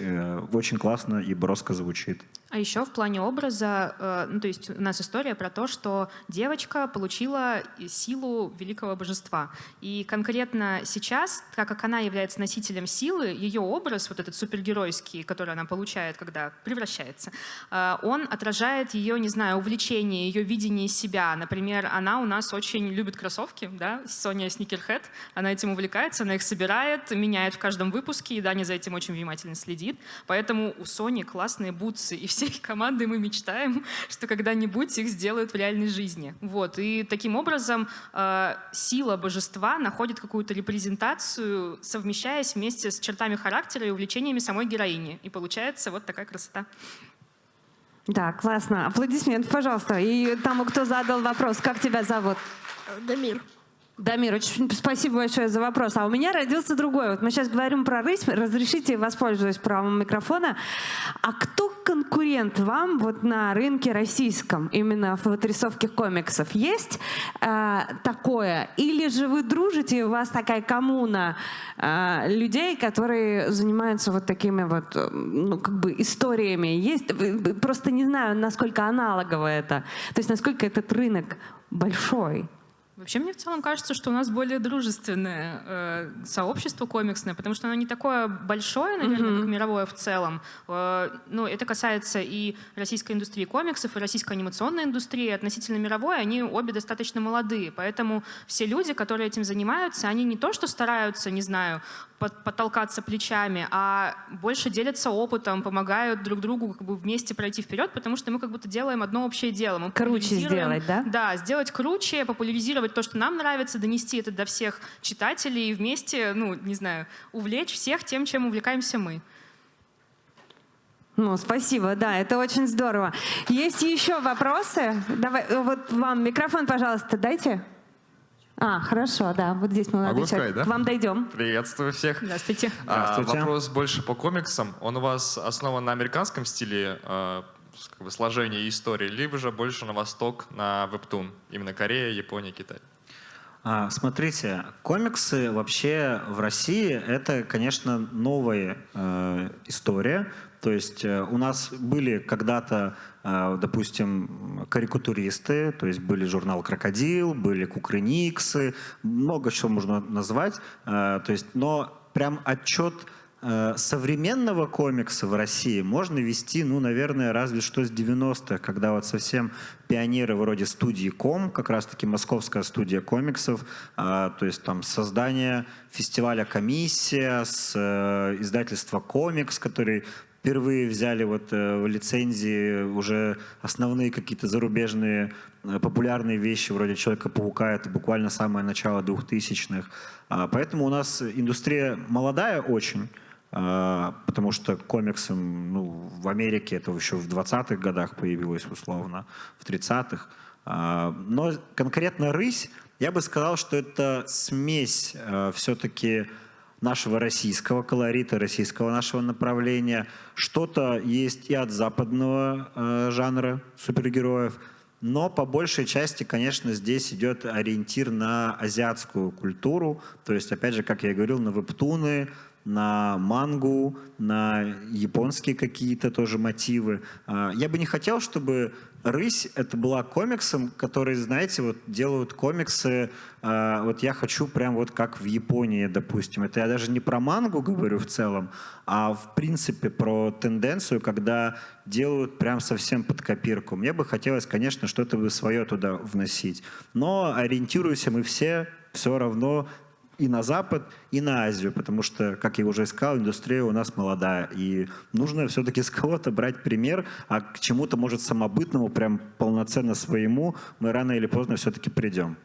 E: Очень классно и броско звучит.
D: А еще в плане образа, ну, то есть у нас история про то, что девочка получила силу великого божества. И конкретно сейчас, так как она является носителем силы, ее образ, вот этот супергеройский, который она получает, когда превращается, он отражает ее, не знаю, увлечение, ее видение себя. Например, она у нас очень любит кроссовки, да, Соня Сникерхед, она этим увлекается, она их собирает, меняет в каждом выпуске, и Даня за этим очень внимательно следит. Поэтому у Сони классные бутсы, и всей командой мы мечтаем, что когда-нибудь их сделают в реальной жизни. Вот. И таким образом сила божества находит какую-то репрезентацию, совмещаясь вместе с чертами характера и увлечениями самой героини. И получается вот такая красота.
B: Да, классно. Аплодисменты, пожалуйста. И тому, кто задал вопрос, как тебя зовут?
H: Дамир.
B: Дамир, очень спасибо большое за вопрос. А у меня родился другой. Вот мы сейчас говорим про рысь. Разрешите, воспользуюсь правом микрофона. А кто конкурент вам вот на рынке российском, именно в отрисовке комиксов? Есть такое? Или же вы дружите, и у вас такая коммуна людей, которые занимаются вот такими вот, ну, как бы историями? Есть? Просто не знаю, насколько аналогово это. То есть насколько этот рынок большой.
D: Вообще, мне в целом кажется, что у нас более дружественное сообщество комиксное, потому что оно не такое большое, наверное, как мировое в целом. Ну, это касается и российской индустрии комиксов, и российской анимационной индустрии. Относительно мировой они обе достаточно молодые. Поэтому все люди, которые этим занимаются, они не то что стараются, не знаю, потолкаться плечами, а больше делятся опытом, помогают друг другу как бы вместе пройти вперед, потому что мы как будто делаем одно общее дело. Мы
B: круче сделать, да?
D: Да, сделать круче, популяризировать то, что нам нравится, донести это до всех читателей и вместе, ну, не знаю, увлечь всех тем, чем увлекаемся мы.
B: Ну, спасибо, да, это очень здорово. Есть еще вопросы? Давай, вот вам микрофон, пожалуйста, дайте. Хорошо, да, вот здесь мы
I: Могу сказать, да?
B: к вам дойдем.
I: Приветствую всех.
D: Здравствуйте.
I: Вопрос больше по комиксам. Он у вас основан на американском стиле как бы сложения истории, либо же больше на восток, на вебтун? Именно Корея, Япония, Китай.
E: Смотрите, комиксы вообще в России — это, конечно, новая история. То есть у нас были когда-то, допустим, карикатуристы, то есть были журнал «Крокодил», были кукрыниксы, много чего можно назвать. То есть, но прям отчет современного комикса в России можно вести, ну, наверное, разве что с 90-х, когда вот совсем пионеры вроде студии «Ком», как раз-таки московская студия комиксов, то есть там создание фестиваля «Комиссия», с издательства «Комикс», который впервые взяли вот в лицензии уже основные какие-то зарубежные популярные вещи вроде «Человека-паука». Это буквально самое начало 2000-х. Поэтому у нас индустрия молодая очень, потому что комиксы, ну, в Америке это еще в 20-х годах появилось условно, в 30-х. Но конкретно «Рысь», я бы сказал, что это смесь все-таки нашего российского колорита, российского нашего направления. Что-то есть и от западного жанра супергероев, но по большей части, конечно, здесь идет ориентир на азиатскую культуру. То есть, опять же, как я и говорил, на вебтуны, на мангу, на японские какие-то тоже мотивы. Я бы не хотел, чтобы «Рысь» — это была комиксом, который, знаете, вот делают комиксы, вот я хочу прям вот как в Японии, допустим. Это я даже не про мангу говорю в целом, а в принципе про тенденцию, когда делают прям совсем под копирку. Мне бы хотелось, конечно, что-то бы свое туда вносить. Но ориентируемся мы все равно и на Запад, и на Азию, потому что, как я уже сказал, индустрия у нас молодая, и нужно все-таки с кого-то брать пример, а к чему-то, может, самобытному, прям полноценно своему, мы рано или поздно все-таки придем.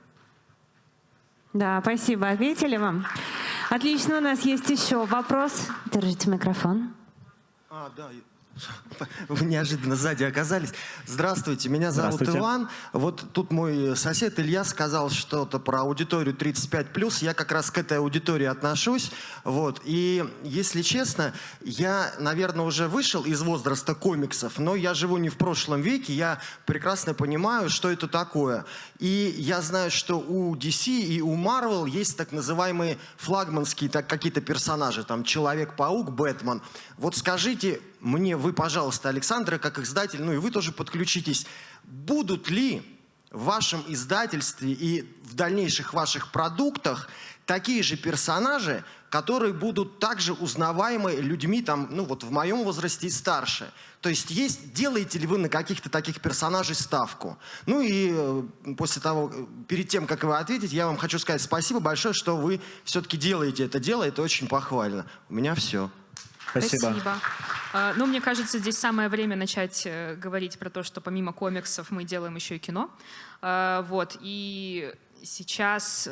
B: Да, спасибо. Ответили вам? Отлично, у нас есть еще вопрос. Держите микрофон.
J: Да. Вы неожиданно сзади оказались. Здравствуйте, меня зовут Иван. Вот тут мой сосед Илья сказал что-то про аудиторию 35+. Я как раз к этой аудитории отношусь. Вот. И, если честно, я, наверное, уже вышел из возраста комиксов, но я живу не в прошлом веке, я прекрасно понимаю, что это такое. И я знаю, что у DC и у Marvel есть так называемые флагманские какие-то персонажи, там Человек-паук, Бэтмен. Вот скажите, мне вы, пожалуйста, Александра, как издатель, ну и вы тоже подключитесь, будут ли в вашем издательстве и в дальнейших ваших продуктах такие же персонажи, которые будут также узнаваемы людьми, там, ну вот в моем возрасте и старше. То есть делаете ли вы на каких-то таких персонажей ставку? Ну и после того, перед тем, как вы ответите, я вам хочу сказать спасибо большое, что вы все-таки делаете это дело, это очень похвально. У меня все.
E: Спасибо.
D: Ну, мне кажется, здесь самое время начать говорить про то, что помимо комиксов мы делаем еще и кино. Вот. И сейчас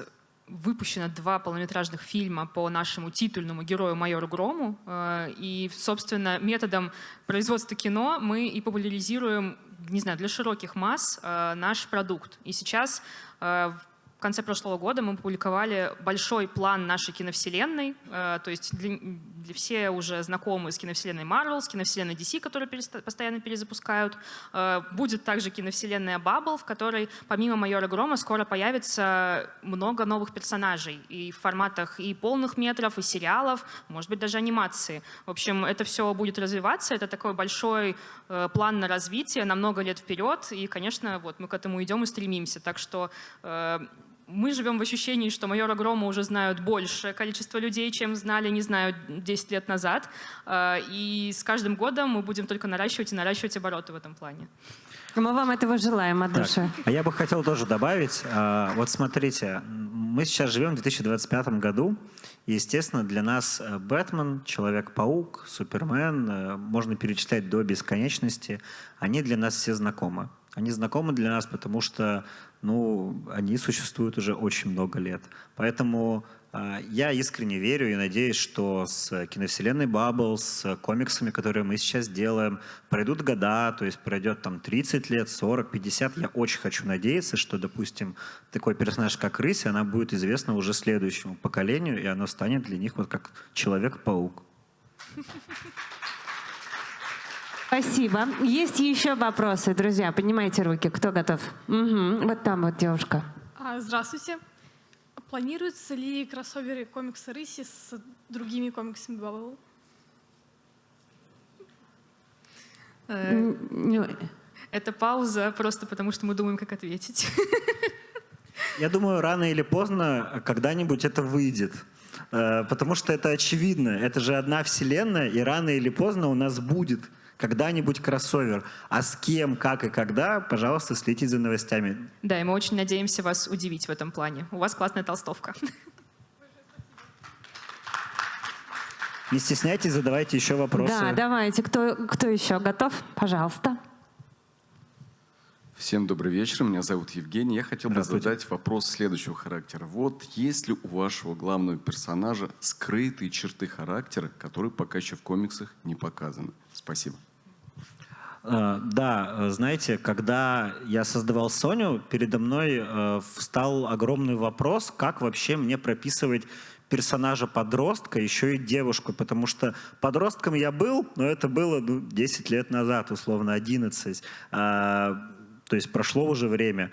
D: выпущено 2 полнометражных фильма по нашему титульному герою майору Грому. И, собственно, методом производства кино мы и популяризируем, не знаю, для широких масс наш продукт. И сейчас в конце прошлого года мы опубликовали большой план нашей киновселенной, то есть для все уже знакомы с киновселенной Marvel, с киновселенной DC, которую постоянно перезапускают. Будет также киновселенная Bubble, в которой помимо майора Грома скоро появится много новых персонажей и в форматах и полных метров, и сериалов, может быть, даже анимации. В общем, это все будет развиваться, это такой большой план на развитие на много лет вперед, и, конечно, вот мы к этому идем и стремимся. Так что мы живем в ощущении, что майора Грома уже знают большее количество людей, чем знали, не знаю, 10 лет назад. И с каждым годом мы будем только наращивать и наращивать обороты в этом плане.
B: Мы вам этого желаем от души.
E: А я бы хотел тоже добавить. Вот смотрите, мы сейчас живем в 2025 году. И, естественно, для нас Бэтмен, Человек-паук, Супермен, можно перечислять до бесконечности, они для нас все знакомы. Они знакомы для нас, потому что они существуют уже очень много лет. Поэтому я искренне верю и надеюсь, что с киновселенной Bubble, с комиксами, которые мы сейчас делаем, пройдут года, то есть пройдет там 30 лет, 40, 50. Я очень хочу надеяться, что, допустим, такой персонаж, как Рысь, она будет известна уже следующему поколению, и она станет для них вот как Человек-паук.
B: Спасибо. Есть еще вопросы, друзья? Поднимайте руки. Кто готов? Угу. Вот там вот девушка.
H: Здравствуйте. Планируются ли кроссоверы комикса Рыси с другими комиксами Bubble?
D: Это пауза просто потому, что мы думаем, как ответить.
E: Я думаю, рано или поздно когда-нибудь это выйдет. Потому что это очевидно. Это же одна вселенная, и рано или поздно у нас будет когда-нибудь кроссовер. А с кем, как и когда, пожалуйста, следите за новостями.
D: Да, и мы очень надеемся вас удивить в этом плане. У вас классная толстовка.
E: Не стесняйтесь, задавайте еще вопросы.
B: Да, давайте. Кто еще готов? Пожалуйста.
K: Всем добрый вечер, меня зовут Евгений. Я хотел бы задать вопрос следующего характера. Вот есть ли у вашего главного персонажа скрытые черты характера, которые пока еще в комиксах не показаны? Спасибо.
E: Да, знаете, когда я создавал Соню, передо мной встал огромный вопрос, как вообще мне прописывать персонажа подростка, еще и девушку, потому что подростком я был, но это было 10 лет назад, условно 11. То есть прошло уже время.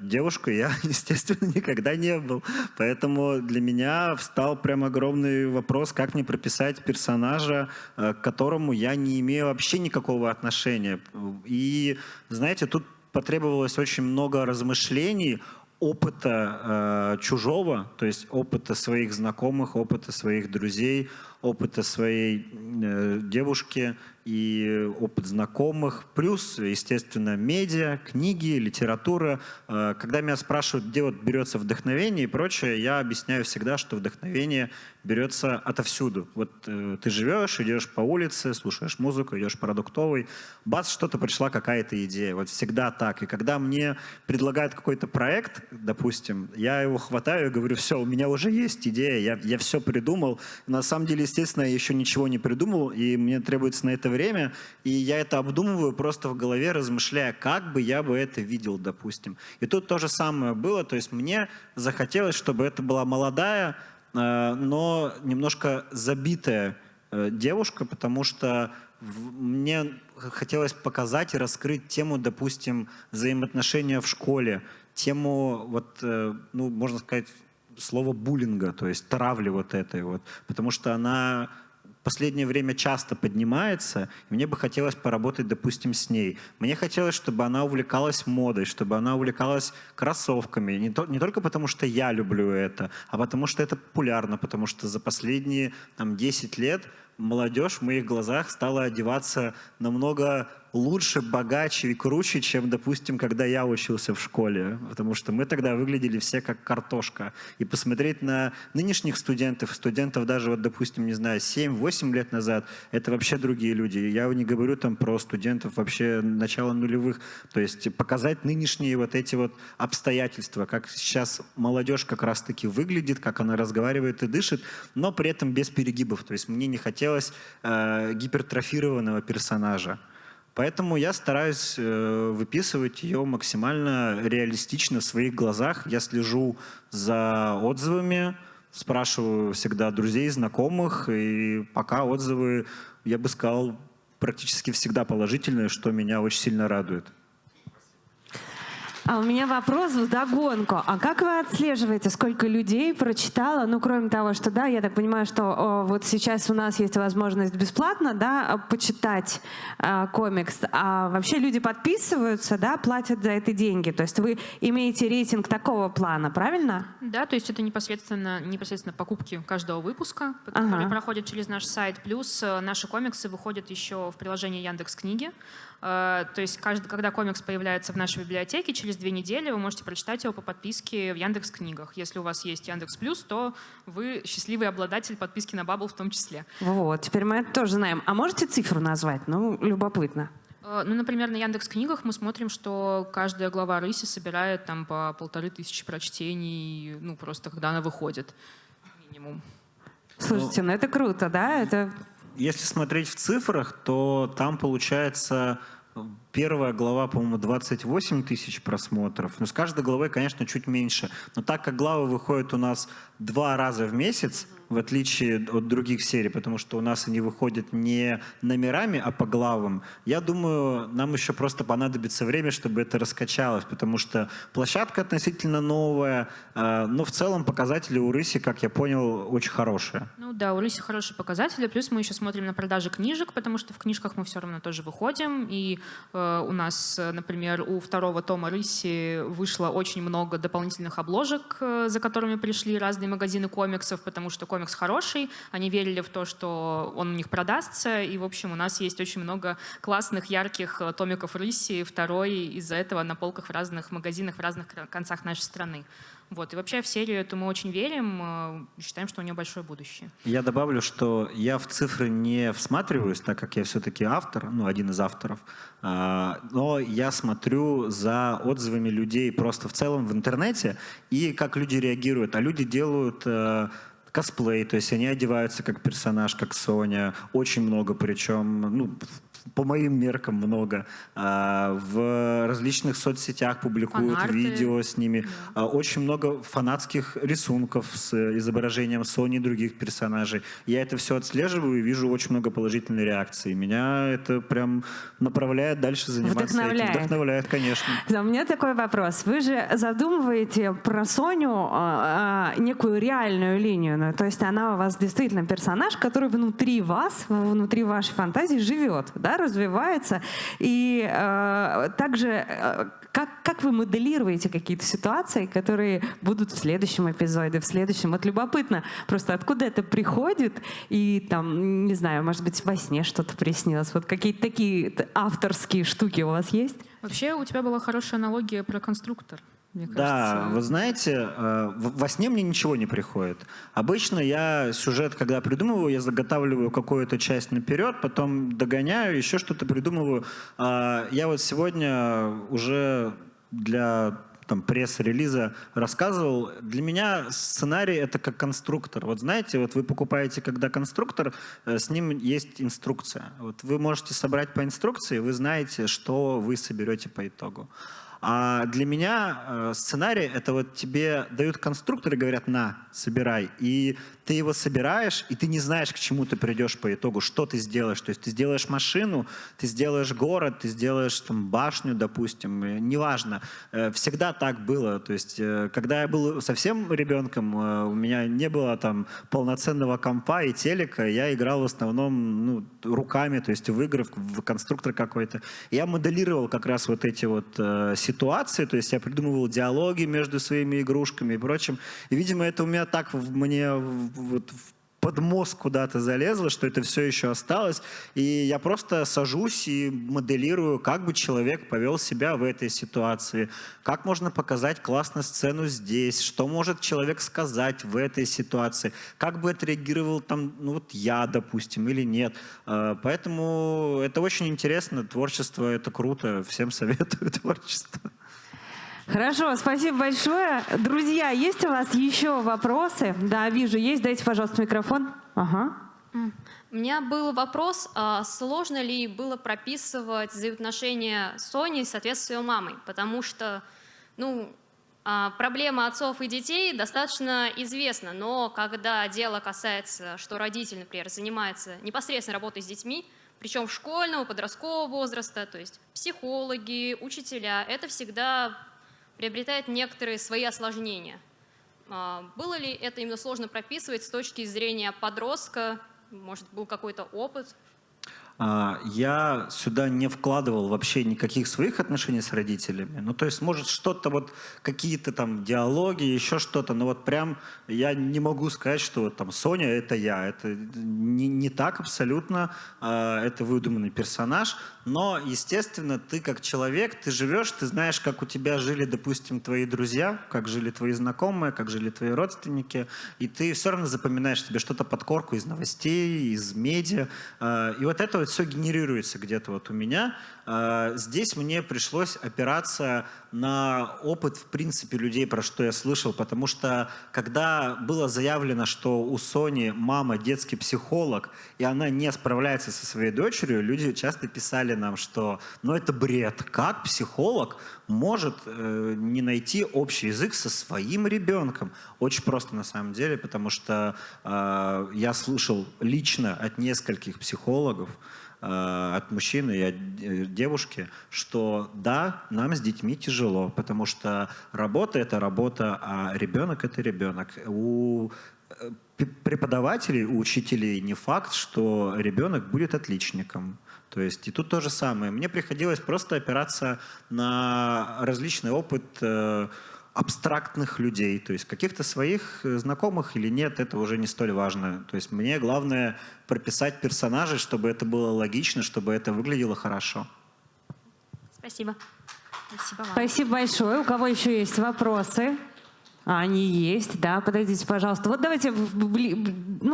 E: Девушкой я, естественно, никогда не был. Поэтому для меня встал прям огромный вопрос, как мне прописать персонажа, к которому я не имею вообще никакого отношения. И, знаете, тут потребовалось очень много размышлений, опыта чужого, то есть опыта своих знакомых, опыта своих друзей, опыта своей девушки и опыт знакомых, плюс, естественно, медиа, книги, литература. Когда меня спрашивают, где вот берется вдохновение и прочее, я объясняю всегда, что вдохновение берется отовсюду. Вот ты живешь, идешь по улице, слушаешь музыку, идешь продуктовый, бац, что-то пришла какая-то идея. Вот всегда так. И когда мне предлагают какой-то проект, допустим, я его хватаю и говорю, все, у меня уже есть идея, я все придумал. На самом деле, естественно, я еще ничего не придумал, и мне требуется на это время, и я это обдумываю просто в голове, размышляя, как бы я бы это видел, допустим. И тут то же самое было, то есть мне захотелось, чтобы это была молодая, но немножко забитая девушка, потому что мне хотелось показать и раскрыть тему, допустим, взаимоотношения в школе, тему, вот, можно сказать, слово буллинга, то есть травли вот этой вот, потому что она последнее время часто поднимается, и мне бы хотелось поработать, допустим, с ней. Мне хотелось, чтобы она увлекалась модой, чтобы она увлекалась кроссовками. Не только потому, что я люблю это, а потому что это популярно, потому что за последние 10 лет молодежь в моих глазах стала одеваться намного лучше, богаче и круче, чем, допустим, когда я учился в школе. Потому что мы тогда выглядели все как картошка. И посмотреть на нынешних студентов даже, вот, допустим, не знаю, 7-8 лет назад, это вообще другие люди. Я не говорю там про студентов вообще начала нулевых. То есть показать нынешние вот эти вот обстоятельства, как сейчас молодежь как раз-таки выглядит, как она разговаривает и дышит, но при этом без перегибов. То есть мне не хотелось гипертрофированного персонажа. Поэтому я стараюсь выписывать ее максимально реалистично в своих глазах. Я слежу за отзывами, спрашиваю всегда друзей, знакомых, и пока отзывы, я бы сказал, практически всегда положительные, что меня очень сильно радует.
B: А у меня вопрос вдогонку. А как вы отслеживаете, сколько людей прочитало, ну, кроме того, что, да, я так понимаю, что вот сейчас у нас есть возможность бесплатно, да, почитать комикс, а вообще люди подписываются, да, платят за это деньги. То есть вы имеете рейтинг такого плана, правильно?
D: Да, то есть это непосредственно покупки каждого выпуска, которые проходят через наш сайт. Плюс наши комиксы выходят еще в приложении Яндекс.Книги. То есть когда комикс появляется в нашей библиотеке, через 2 недели вы можете прочитать его по подписке в Яндекс.Книгах. Если у вас есть Яндекс.Плюс, то вы счастливый обладатель подписки на Бабл в том числе.
B: Вот, теперь мы это тоже знаем. А можете цифру назвать? Ну, любопытно.
D: Ну, например, на Яндекс.Книгах мы смотрим, что каждая глава «Рыси» собирает там по 1500 прочтений, ну, просто когда она выходит, минимум.
B: Слушайте, ну это круто, да? Это...
E: Если смотреть в цифрах, то там получается первая глава, по-моему, 28 тысяч просмотров. Но с каждой главой, конечно, чуть меньше. Но так как главы выходят у нас 2 раза в месяц, в отличие от других серий, потому что у нас они выходят не номерами, а по главам, я думаю, нам еще просто понадобится время, чтобы это раскачалось, потому что площадка относительно новая, но в целом показатели у «Рыси», как я понял, очень хорошие.
D: Ну да, у «Рыси» хорошие показатели, плюс мы еще смотрим на продажи книжек, потому что в книжках мы все равно тоже выходим, и у нас, например, у 2-го тома «Рыси» вышло очень много дополнительных обложек, за которыми пришли разные магазины комиксов, потому что комикс хороший, они верили в то, что он у них продастся, и, в общем, у нас есть очень много классных, ярких томиков «Рыси», 2-й из-за этого на полках в разных магазинах в разных концах нашей страны. Вот. И вообще в серию эту мы очень верим, считаем, что у нее большое будущее.
E: Я добавлю, что я в цифры не всматриваюсь, так как я все-таки автор, ну, один из авторов, но я смотрю за отзывами людей просто в целом в интернете и как люди реагируют. А люди делают косплей, то есть они одеваются как персонаж, как Соня, очень много причем, ну, по моим меркам много. В различных соцсетях публикуют
D: фанарты,
E: видео с ними. Да. Очень много фанатских рисунков с изображением Сони и других персонажей. Я это все отслеживаю и вижу очень много положительной реакции. Меня это прям направляет дальше заниматься этим. Вдохновляет, конечно.
B: У меня такой вопрос. Вы же задумываете про Соню некую реальную линию. Ну, то есть она у вас действительно персонаж, который внутри вас, внутри вашей фантазии живет, да, развивается. И также как вы моделируете какие-то ситуации, которые будут в следующем эпизоде, в следующем? Вот любопытно просто, откуда это приходит, и там, не знаю, может быть, во сне что-то приснилось. Вот какие-то такие авторские штуки у вас есть?
D: Вообще у тебя была хорошая аналогия про конструктор. Мне кажется.
E: Да, вы знаете, во сне мне ничего не приходит. Обычно я сюжет, когда придумываю, я заготавливаю какую-то часть наперед, потом догоняю, еще что-то придумываю. Я вот сегодня уже для пресс-релиза рассказывал, для меня сценарий — это как конструктор. Вот знаете, вот вы покупаете, когда конструктор, с ним есть инструкция. Вот вы можете собрать по инструкции, вы знаете, что вы соберете по итогу. А для меня сценарий — это вот тебе дают конструктор и говорят: на, собирай. И ты его собираешь, и ты не знаешь, к чему ты придешь по итогу, что ты сделаешь. То есть ты сделаешь машину, ты сделаешь город, ты сделаешь там башню, допустим, неважно. Всегда так было. То есть когда я был совсем ребенком, у меня не было там полноценного компа и телека, я играл в основном руками, то есть в игры, в конструктор какой-то. Я моделировал как раз вот эти вот ситуации, то есть я придумывал диалоги между своими игрушками и прочим. И, видимо, это у меня так вот под мозг куда-то залезло, что это все еще осталось. И я просто сажусь и моделирую, как бы человек повел себя в этой ситуации, как можно показать классно сцену здесь, что может человек сказать в этой ситуации, как бы отреагировал там, я, допустим, или нет. Поэтому это очень интересно, творчество — это круто, всем советую творчество.
B: Хорошо, спасибо большое. Друзья, есть у вас еще вопросы? Да, вижу, есть. Дайте, пожалуйста, микрофон. Ага.
L: У меня был вопрос, сложно ли было прописывать взаимоотношения Сони в соответствии с ее мамой, потому что, проблема отцов и детей достаточно известна, но когда дело касается, что родитель, например, занимается непосредственно работой с детьми, причем школьного, подросткового возраста, то есть психологи, учителя, это всегда приобретает некоторые свои осложнения. Было ли это именно сложно прописывать с точки зрения подростка? Может, был какой-то опыт?
E: Я сюда не вкладывал вообще никаких своих отношений с родителями. То есть, может, что-то какие-то там диалоги, еще что-то, но вот прям я не могу сказать, что там Соня — это я. Это не так абсолютно, это выдуманный персонаж. Но, естественно, ты как человек, ты живешь, ты знаешь, как у тебя жили, допустим, твои друзья, как жили твои знакомые, как жили твои родственники, и ты все равно запоминаешь себе что-то подкорку из новостей, из медиа. И вот это вот все генерируется где-то вот у меня. Здесь мне пришлось опираться на опыт, в принципе, людей, про что я слышал, потому что когда было заявлено, что у Сони мама детский психолог, и она не справляется со своей дочерью, люди часто писали нам, что это бред. Как психолог может не найти общий язык со своим ребенком? Очень просто на самом деле, потому что я слышал лично от нескольких психологов, от мужчины и от девушки, что да, нам с детьми тяжело, потому что работа — это работа, а ребенок — это ребенок. У преподавателей, у учителей не факт, что ребенок будет отличником. То есть и тут то же самое. Мне приходилось просто опираться на различный опыт абстрактных людей, то есть каких-то своих знакомых или нет, это уже не столь важно. То есть мне главное прописать персонажей, чтобы это было логично, чтобы это выглядело хорошо.
L: Спасибо.
C: Спасибо вам.
B: Спасибо большое. У кого еще есть вопросы? Они есть, да, подойдите, пожалуйста. Вот давайте,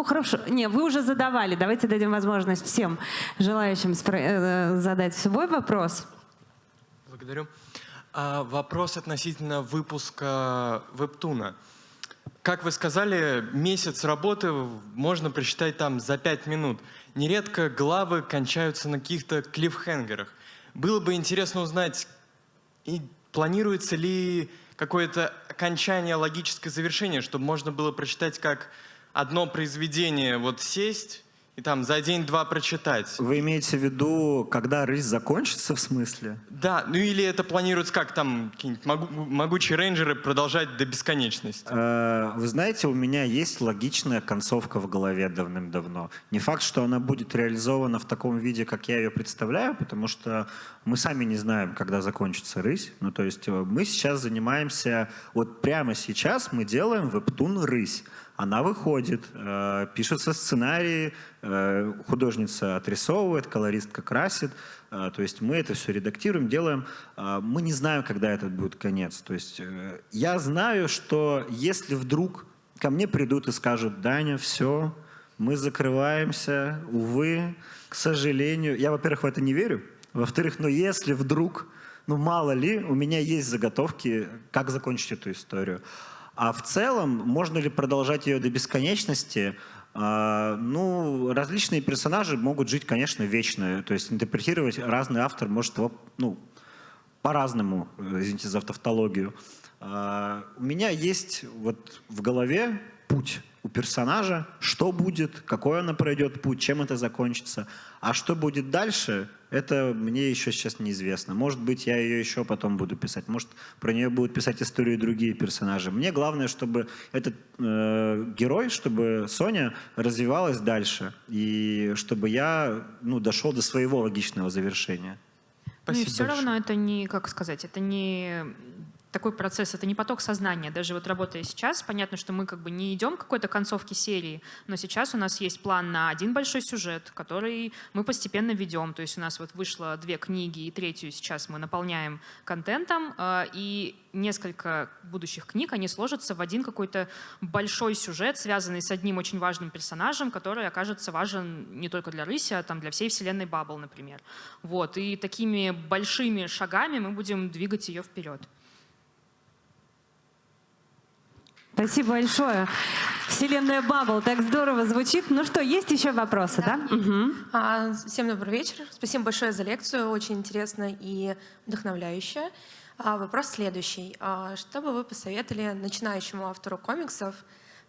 B: хорошо, вы уже задавали, давайте дадим возможность всем желающим задать свой вопрос.
M: Благодарю. Вопрос относительно выпуска Вебтуна. Как вы сказали, месяц работы можно прочитать там за 5 минут. Нередко главы кончаются на каких-то клиффхенгерах. Было бы интересно узнать, планируется ли какое-то окончание, логическое завершение, чтобы можно было прочитать как одно произведение, сесть и там за день-два прочитать.
E: Вы имеете в виду, когда «Рысь» закончится, в смысле?
M: Да, или это планируется как там, какие-нибудь могучие рейнджеры продолжать до бесконечности?
E: Вы знаете, у меня есть логичная концовка в голове давным-давно. Не факт, что она будет реализована в таком виде, как я ее представляю, потому что мы сами не знаем, когда закончится «Рысь». То есть мы сейчас занимаемся, прямо сейчас мы делаем вебтун «Рысь». Она выходит, пишется сценарий, художница отрисовывает, колористка красит. То есть мы это все редактируем, делаем. Мы не знаем, когда этот будет конец. То есть я знаю, что если вдруг ко мне придут и скажут: Даня, все, мы закрываемся, увы, к сожалению. Я, во-первых, в это не верю. Во-вторых, если вдруг, мало ли, у меня есть заготовки, как закончить эту историю. А в целом, можно ли продолжать ее до бесконечности? Различные персонажи могут жить, конечно, вечно. То есть интерпретировать разный автор может его по-разному, извините за тавтологию. У меня есть вот в голове путь у персонажа, что будет, какой она пройдет путь, чем это закончится. А что будет дальше, это мне еще сейчас неизвестно. Может быть, я ее еще потом буду писать. Может, про нее будут писать историю другие персонажи. Мне главное, чтобы этот герой, чтобы Соня развивалась дальше. И чтобы я дошел до своего логичного завершения.
D: Ну и все равно это не, как сказать, это не такой процесс, это не поток сознания. Даже вот работая сейчас, понятно, что мы как бы не идем к какой-то концовке серии, но сейчас у нас есть план на один большой сюжет, который мы постепенно ведем. То есть у нас вот вышло 2 книги, и 3-ю сейчас мы наполняем контентом, и несколько будущих книг, они сложатся в один какой-то большой сюжет, связанный с одним очень важным персонажем, который окажется важен не только для Рыси, а там для всей вселенной Баббл, например. Вот. И такими большими шагами мы будем двигать ее вперед.
B: Спасибо большое. Вселенная Баббл так здорово звучит. Ну что, есть еще вопросы, да?
N: Угу. Всем добрый вечер. Спасибо большое за лекцию, очень интересно и вдохновляюще. Вопрос следующий. Что бы вы посоветовали начинающему автору комиксов,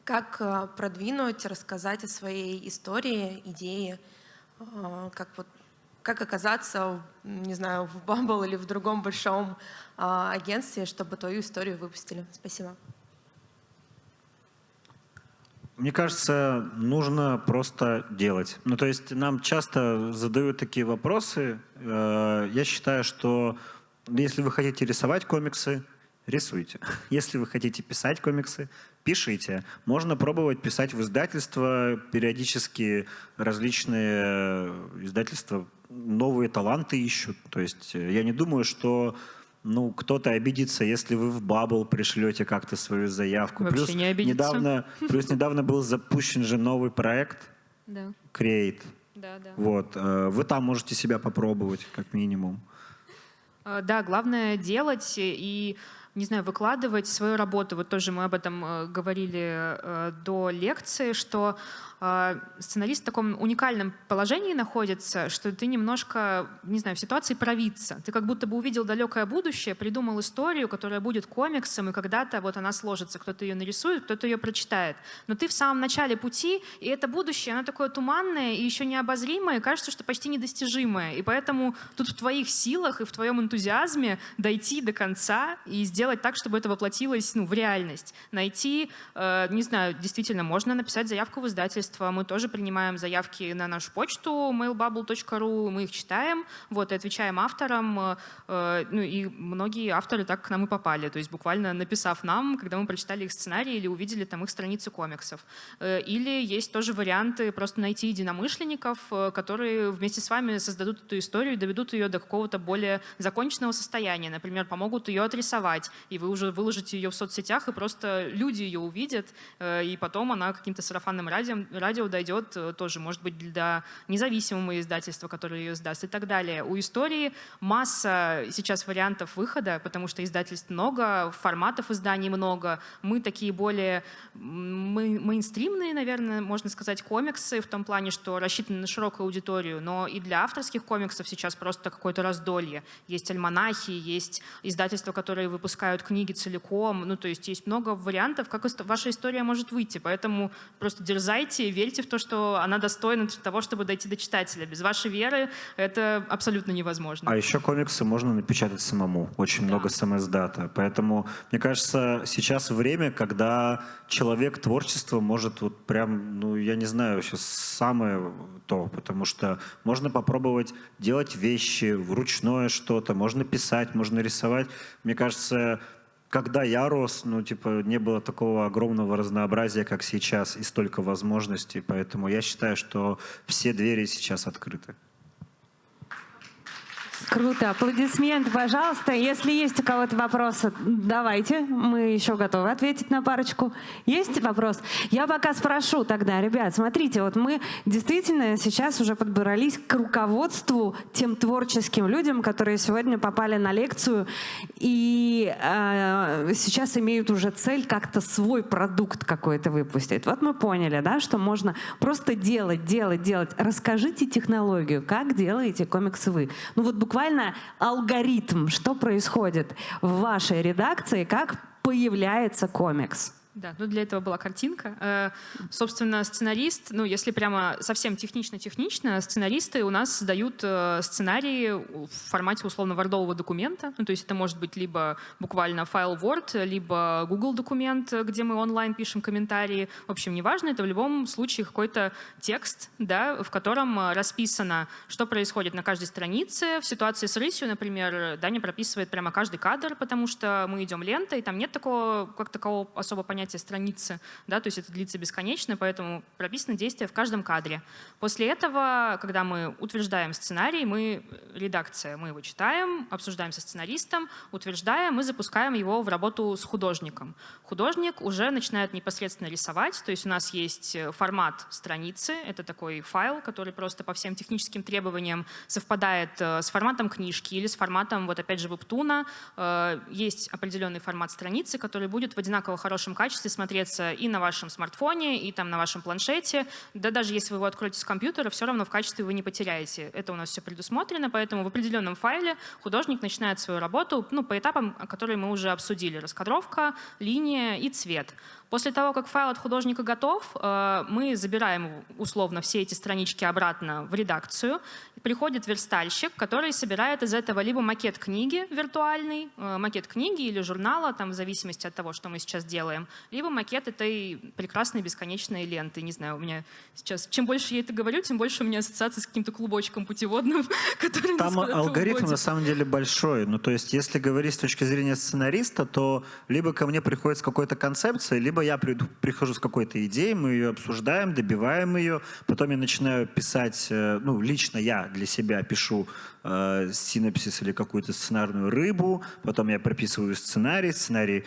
N: как продвинуть, рассказать о своей истории, идее, как оказаться, не знаю, в Баббл или в другом большом агентстве, чтобы твою историю выпустили? Спасибо.
E: Мне кажется, нужно просто делать. Ну, то есть нам часто задают такие вопросы. Я считаю, что если вы хотите рисовать комиксы, рисуйте. Если вы хотите писать комиксы, пишите. Можно пробовать писать в издательства. Периодически различные издательства новые таланты ищут. То есть я не думаю, что кто-то обидится, если вы в Баббл пришлете как-то свою заявку.
D: Вообще не обидится.
E: Плюс недавно был запущен же новый проект Create.
D: Да.
E: Вот. Вы там можете себя попробовать, как минимум.
D: Да, главное делать и, не знаю, выкладывать свою работу. Вот тоже мы об этом говорили до лекции, что сценарист в таком уникальном положении находится, что ты немножко, не знаю, в ситуации провидца. Ты как будто бы увидел далекое будущее, придумал историю, которая будет комиксом, и когда-то вот она сложится. Кто-то ее нарисует, кто-то ее прочитает. Но ты в самом начале пути, и это будущее, оно такое туманное и еще необозримое, и кажется, что почти недостижимое. И поэтому тут в твоих силах и в твоем энтузиазме дойти до конца и сделать так, чтобы это воплотилось в реальность. Найти, не знаю, действительно, можно написать заявку в издательство. Мы тоже принимаем заявки на нашу почту mailbubble.ru, мы их читаем, вот, и отвечаем авторам. И многие авторы так к нам и попали, то есть буквально написав нам, когда мы прочитали их сценарий или увидели там их страницы комиксов. Или есть тоже варианты просто найти единомышленников, которые вместе с вами создадут эту историю и доведут ее до какого-то более законченного состояния. Например, помогут ее отрисовать, и вы уже выложите ее в соцсетях, и просто люди ее увидят, и потом она каким-то сарафанным радио дойдет тоже, может быть, для независимого издательства, которое ее издаст и так далее. У истории масса сейчас вариантов выхода, потому что издательств много, форматов изданий много. Мы такие более мейнстримные, наверное, можно сказать, комиксы в том плане, что рассчитаны на широкую аудиторию, но и для авторских комиксов сейчас просто какое-то раздолье. Есть альманахи, есть издательства, которые выпускают книги целиком, то есть есть много вариантов, как ваша история может выйти, поэтому просто дерзайте, верьте в то, что она достойна того, чтобы дойти до читателя. Без вашей веры это абсолютно невозможно.
E: А еще комиксы можно напечатать самому. Очень много самоиздата. Поэтому, мне кажется, сейчас время, когда человек творчества может вот прям, я не знаю, сейчас самое то, потому что можно попробовать делать вещи, вручное что-то, можно писать, можно рисовать. Мне кажется, когда я рос, не было такого огромного разнообразия, как сейчас, и столько возможностей. Поэтому я считаю, что все двери сейчас открыты.
B: Круто. Аплодисменты, пожалуйста. Если есть у кого-то вопросы, давайте. Мы еще готовы ответить на парочку. Есть вопрос? Я пока спрошу тогда, ребят, смотрите, вот мы действительно сейчас уже подбрались к руководству тем творческим людям, которые сегодня попали на лекцию и сейчас имеют уже цель как-то свой продукт какой-то выпустить. Вот мы поняли, да, что можно просто делать. Расскажите технологию, как делаете комиксы вы. Буквально буквально алгоритм, что происходит в вашей редакции, как появляется комикс.
D: Да, ну для этого была картинка. Собственно, сценарист, ну если прямо совсем технично-технично, сценаристы у нас создают сценарии в формате условно вордового документа. Ну, то есть это может быть либо буквально файл Word, либо Google документ, где мы онлайн пишем комментарии. В общем, неважно, это в любом случае какой-то текст, да, в котором расписано, что происходит на каждой странице. В ситуации с рысью, например, Даня прописывает прямо каждый кадр, потому что мы идем лентой, там нет такого, как такового особо понятия страницы, да, то есть это длится бесконечно, поэтому прописаны действия в каждом кадре. После этого, когда мы утверждаем сценарий, редакция, мы его читаем, обсуждаем со сценаристом, утверждаем и запускаем его в работу с художником. Художник уже начинает непосредственно рисовать, то есть у нас есть формат страницы, это такой файл, который просто по всем техническим требованиям совпадает с форматом книжки или с форматом, вот опять же, вебтуна. Есть определенный формат страницы, который будет в одинаково хорошем качестве смотреться и на вашем смартфоне, и там на вашем планшете. Да даже если вы его откроете с компьютера, все равно в качестве вы не потеряете. Это у нас все предусмотрено, поэтому в определенном файле художник начинает свою работу, ну, по этапам, которые мы уже обсудили. Раскадровка, линия и цвет. После того, как файл от художника готов, мы забираем условно все эти странички обратно в редакцию. Приходит верстальщик, который собирает из этого либо макет книги виртуальный, макет книги или журнала, там, в зависимости от того, что мы сейчас делаем, либо макет этой прекрасной бесконечной ленты. Не знаю, у меня сейчас, чем больше я это говорю, тем больше у меня ассоциации с каким-то клубочком путеводным, который
E: Там
D: нас
E: алгоритм
D: уводит.
E: на самом деле большой. Ну, то есть, если говорить с точки зрения сценариста, то либо ко мне приходит с какой-то концепцией, либо я прихожу с какой-то идеей, мы ее обсуждаем, добиваем ее, потом я начинаю писать, ну, лично я для себя пишу синопсис или какую-то сценарную рыбу, потом я прописываю сценарий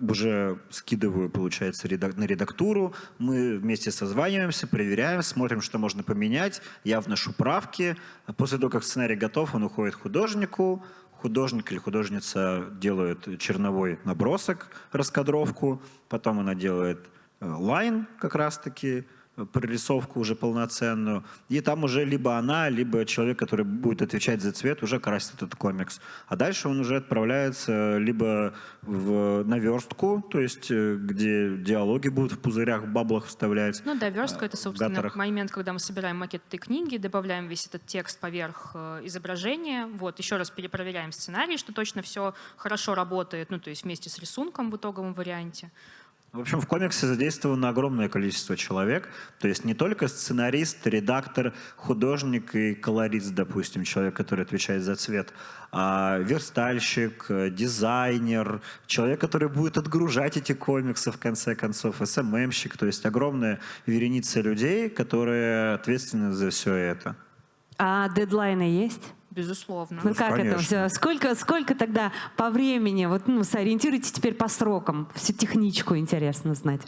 E: уже скидываю, получается, на редактуру, мы вместе созваниваемся, проверяем, смотрим, что можно поменять, я вношу правки, после того, как сценарий готов, он уходит художнику, художник или художница делают черновой набросок, раскадровку, потом она делает лайн как раз-таки, прорисовку уже полноценную, и там уже либо она, либо человек, который будет отвечать за цвет, уже красит этот комикс. А дальше он уже отправляется либо в наверстку, то есть где диалоги будут в пузырях, в баблах вставлять.
D: Ну да, верстка — это, собственно,
E: гаттерах.
D: момент, когда мы собираем макет этой книги, добавляем весь этот текст поверх изображения, вот, еще раз перепроверяем сценарий, что точно все хорошо работает, ну то есть вместе с рисунком в итоговом варианте.
E: В общем, в комиксе задействовано огромное количество человек. То есть не только сценарист, редактор, художник и колорист, допустим, человек, который отвечает за цвет, а верстальщик, дизайнер, человек, который будет отгружать эти комиксы, в конце концов, СММщик. То есть огромная вереница людей, которые ответственны за все это.
B: А дедлайны есть?
D: Безусловно.
B: Ну как это все? Сколько тогда по времени? Вот, ну, сориентируйтесь теперь по срокам. Всю техничку интересно знать.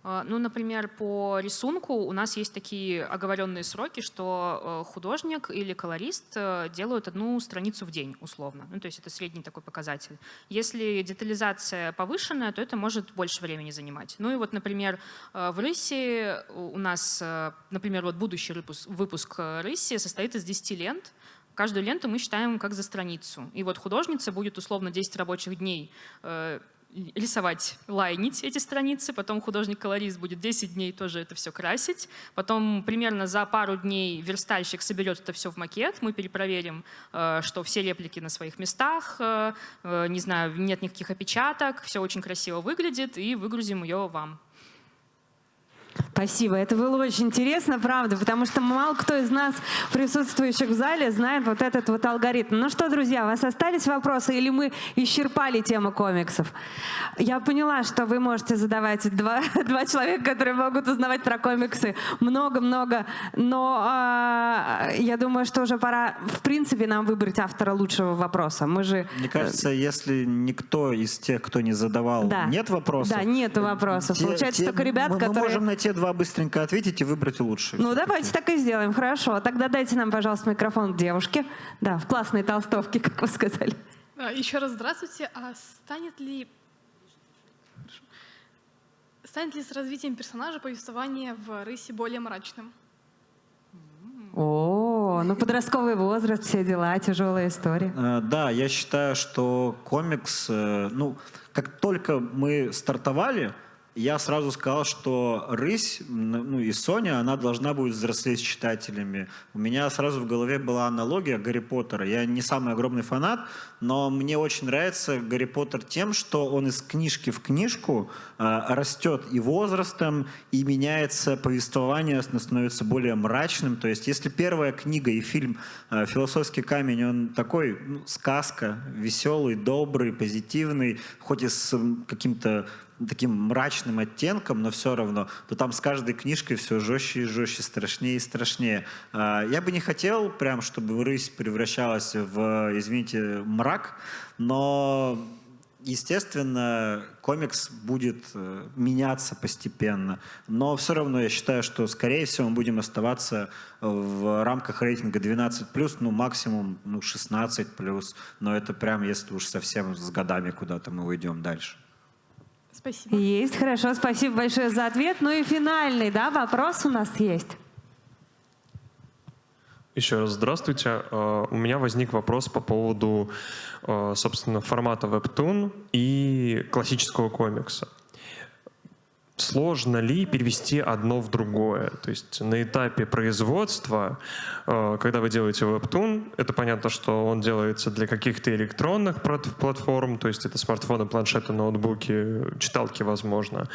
D: Ну, например, по рисунку у нас есть такие оговоренные сроки, что художник или колорист делают одну страницу в день, условно. Ну, то есть это средний такой показатель. Если детализация повышенная, то это может больше времени занимать. Ну и вот, например, в «Рысе» у нас, например, вот будущий выпуск «Рыси» состоит из 10 лент. Каждую ленту мы считаем как за страницу. И вот художница будет условно 10 рабочих дней рисовать, лайнить эти страницы, потом художник-колорист будет 10 дней тоже это все красить, потом примерно за пару дней верстальщик соберет это все в макет, мы перепроверим, что все реплики на своих местах, не знаю, нет никаких опечаток, все очень красиво выглядит, и выгрузим ее вам.
B: Спасибо. Это было очень интересно, правда, потому что мало кто из нас, присутствующих в зале, знает вот этот вот алгоритм. Ну что, друзья, у вас остались вопросы или мы исчерпали тему комиксов? Я поняла, что вы можете задавать два человека, которые могут узнавать про комиксы много-много, но я думаю, что уже пора, в принципе, нам выбрать автора лучшего вопроса. Мы же...
E: Мне кажется, если никто из тех, кто не задавал, нет вопросов...
B: Да, нету вопросов. Получается, только ребят,
E: мы
B: которые...
E: можем на те два быстренько ответить и выбрать лучшие.
B: Ну, давайте так и сделаем. Хорошо. Тогда дайте нам, пожалуйста, микрофон к девушке. Да, в классной толстовке, как вы сказали.
H: Еще раз здравствуйте. А станет ли с развитием персонажа повествование в «Рысе» более мрачным?
B: О, О, ну подростковый возраст, все дела, тяжелая история.
E: Да, я считаю, что комикс, ну, как только мы стартовали, я сразу сказал, что «Рысь», ну и «Соня», она должна будет взрослеть с читателями. У меня сразу в голове была аналогия Гарри Поттера. Я не самый огромный фанат, но мне очень нравится Гарри Поттер тем, что он из книжки в книжку растет и возрастом, и меняется повествование, становится более мрачным. То есть если первая книга и фильм «Философский камень», он такой, ну, сказка, веселый, добрый, позитивный, хоть и с каким-то таким мрачным оттенком, но все равно, то там с каждой книжкой все жестче и жестче, страшнее и страшнее. Я бы не хотел прям, чтобы «Рысь» превращалась в, извините, мрак, но, естественно, комикс будет меняться постепенно. Но все равно я считаю, что, скорее всего, мы будем оставаться в рамках рейтинга 12+, ну, максимум 16+, но это прям, если уж совсем с годами куда-то мы уйдем дальше.
H: Спасибо.
B: Есть, хорошо, спасибо большое за ответ. Ну и финальный, да, вопрос у нас есть.
F: Еще раз здравствуйте. У меня возник вопрос по поводу, собственно, формата Webtoon и классического комикса. Сложно ли перевести одно в другое? То есть на этапе производства, когда вы делаете Webtoon, это понятно, что он делается для каких-то электронных платформ, то есть это смартфоны, планшеты, ноутбуки, читалки, возможно.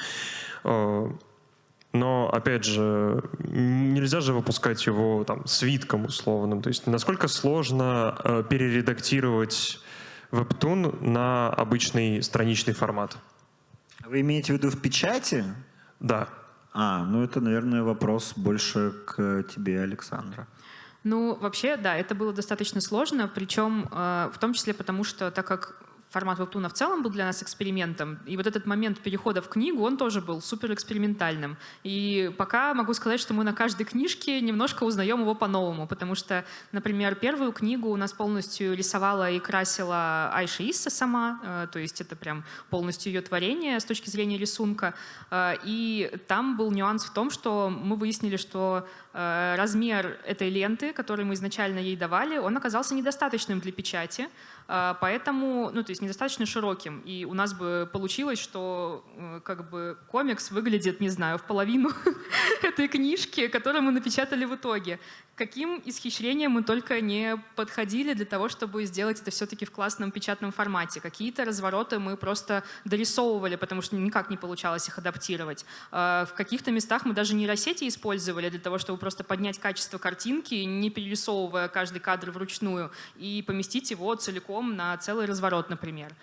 F: Но, опять же, нельзя же выпускать его там свитком условным. То есть насколько сложно перередактировать Webtoon на обычный страничный формат?
E: Вы имеете в виду в печати?
F: Да.
E: Ну это, наверное, вопрос больше к тебе, Александра.
D: Ну, вообще, да, это было достаточно сложно, причем в том числе потому, что так как формат Webtoon в целом был для нас экспериментом, и вот этот момент перехода в книгу, он тоже был супер экспериментальным. И пока могу сказать, что мы на каждой книжке немножко узнаем его по-новому, потому что, например, первую книгу у нас полностью рисовала и красила Айша Исса сама, то есть это прям полностью ее творение с точки зрения рисунка. И там был нюанс в том, что мы выяснили, что размер этой ленты, которую мы изначально ей давали, он оказался недостаточным для печати, поэтому, ну, то есть недостаточно широким. И у нас бы получилось, что как бы комикс выглядит, не знаю, в половину этой книжки, которую мы напечатали в итоге. Каким исхищрением мы только не подходили для того, чтобы сделать это все-таки в классном печатном формате. Какие-то развороты мы просто дорисовывали, потому что никак не получалось их адаптировать. В каких-то местах мы даже нейросети использовали для того, чтобы просто поднять качество картинки, не перерисовывая каждый кадр вручную, и поместить его целиком на целый разворот, например.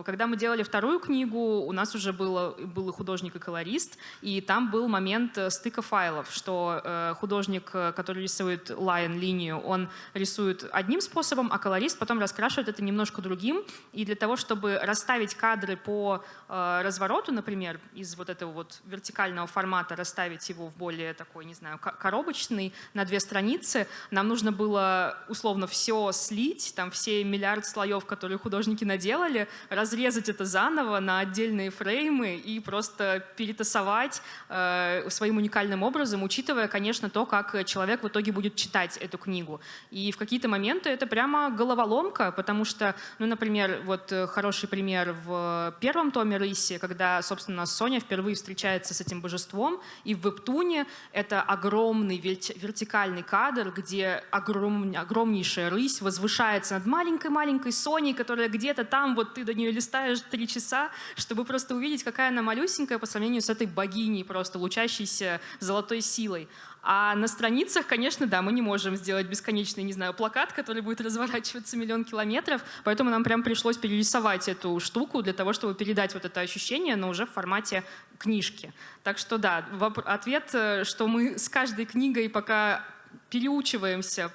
D: Когда мы делали вторую книгу, у нас уже был и художник, и колорист, и там был момент стыка файлов, что художник, который рисует линию, он рисует одним способом, а колорист потом раскрашивает это немножко другим. И для того, чтобы расставить кадры по развороту, например, из вот этого вот вертикального формата, расставить его в более такой, не знаю, коробочный, на 2 страницы, нам нужно было условно все слить, там все миллиард слоев, которые художники наделали, разрезать это заново на отдельные фреймы и просто перетасовать своим уникальным образом, учитывая, конечно, то, как человек в итоге будет читать эту книгу. И в какие-то моменты это прямо головоломка, потому что, ну, например, вот хороший пример в первом томе «Рыси», когда, собственно, Соня впервые встречается с этим божеством, и в вебтуне это огромный вертикальный кадр, где огромнейшая рысь возвышается над маленькой-маленькой Соней, которая где-то там, вот ты до нее листаешь 3 часа, чтобы просто увидеть, какая она малюсенькая по сравнению с этой богиней, просто лучащейся золотой силой. А на страницах, конечно, да, мы не можем сделать бесконечный, не знаю, плакат, который будет разворачиваться 1 000 000 километров, поэтому нам прям пришлось перерисовать эту штуку для того, чтобы передать вот это ощущение, но уже в формате книжки. Так что да, ответ, что мы с каждой книгой пока переучиваемся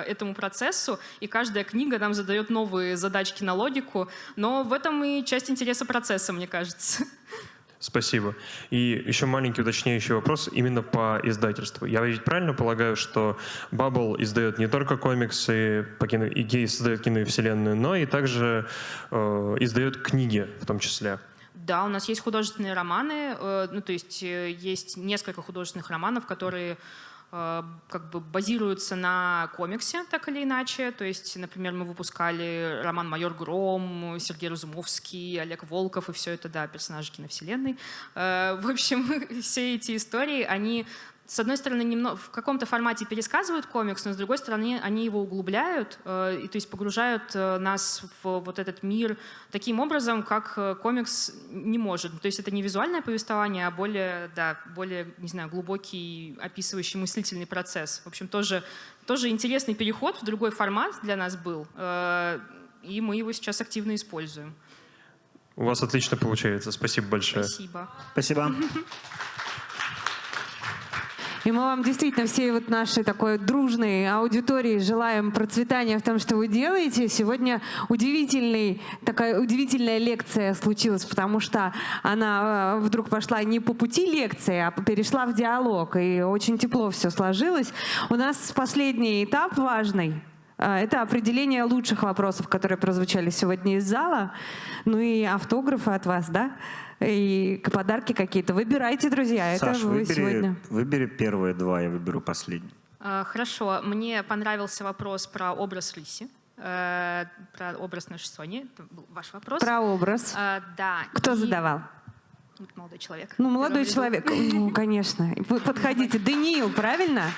D: этому процессу, и каждая книга нам задает новые задачки на логику, но в этом и часть интереса процесса, мне кажется.
F: Спасибо. И еще маленький уточняющий вопрос именно по издательству. Я ведь правильно полагаю, что Bubble издает не только комиксы и создает киновселенную, но и также издает книги в том числе?
D: Да, у нас есть художественные романы, ну, то есть есть несколько художественных романов, которые как бы базируются на комиксе, так или иначе. То есть, например, мы выпускали роман «Майор Гром», Сергей Разумовский, Олег Волков, и все это, да, персонажи киновселенной. В общем, все эти истории, они, с одной стороны, в каком-то формате пересказывают комикс, но с другой стороны, они его углубляют, и, то есть погружают нас в вот этот мир таким образом, как комикс не может. То есть это не визуальное повествование, а более, да, более, не знаю, глубокий, описывающий мыслительный процесс. В общем, тоже интересный переход в другой формат для нас был, и мы его сейчас активно используем.
F: У вас отлично получается. Спасибо большое.
D: Спасибо.
E: Спасибо.
B: И мы вам действительно всей вот нашей такой дружной аудитории желаем процветания в том, что вы делаете. Сегодня такая удивительная лекция случилась, потому что она вдруг пошла не по пути лекции, а перешла в диалог. И очень тепло все сложилось. У нас последний этап важный. Это определение лучших вопросов, которые прозвучали сегодня из зала. Ну и автографы от вас, да? И подарки какие-то. Выбирайте, друзья.
E: Саш,
B: это вы сегодня.
E: выбери первые два, я выберу последний.
D: Хорошо. Мне понравился вопрос про образ рыси. Про образ нашей Сони. Это был ваш вопрос.
B: Про образ.
D: Да.
B: Кто задавал?
D: Молодой человек.
B: Ну, молодой человек. Ну, конечно. Вы подходите. Даниил, правильно?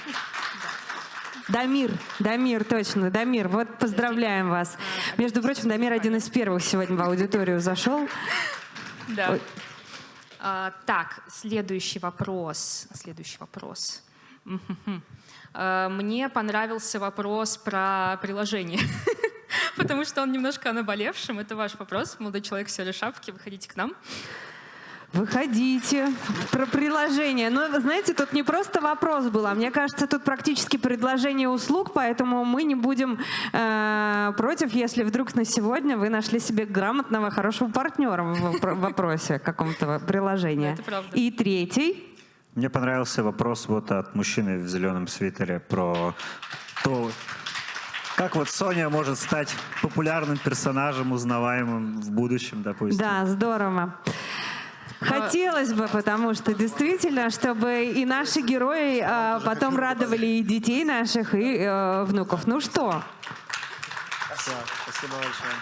B: Дамир, точно, Дамир. Вот поздравляем вас. Между прочим, Дамир один из первых сегодня в аудиторию зашел.
D: Да. Так, следующий вопрос. Мне понравился вопрос про приложение, потому что он немножко о наболевшем. Это ваш вопрос, молодой человек в серой шапке. Выходите к нам.
B: Выходите. Про приложение. Но, вы знаете, тут не просто вопрос был, а мне кажется, тут практически предложение услуг, поэтому мы не будем против, если вдруг на сегодня вы нашли себе грамотного, хорошего партнера в вопросе какого-то приложения.
D: Это правда.
B: И третий.
E: Мне понравился вопрос вот от мужчины в зеленом свитере про то, как вот Соня может стать популярным персонажем, узнаваемым в будущем, допустим.
B: Да, здорово. Хотелось бы, потому что действительно, чтобы и наши герои потом радовали и детей наших, и внуков. Ну что?
J: Спасибо большое.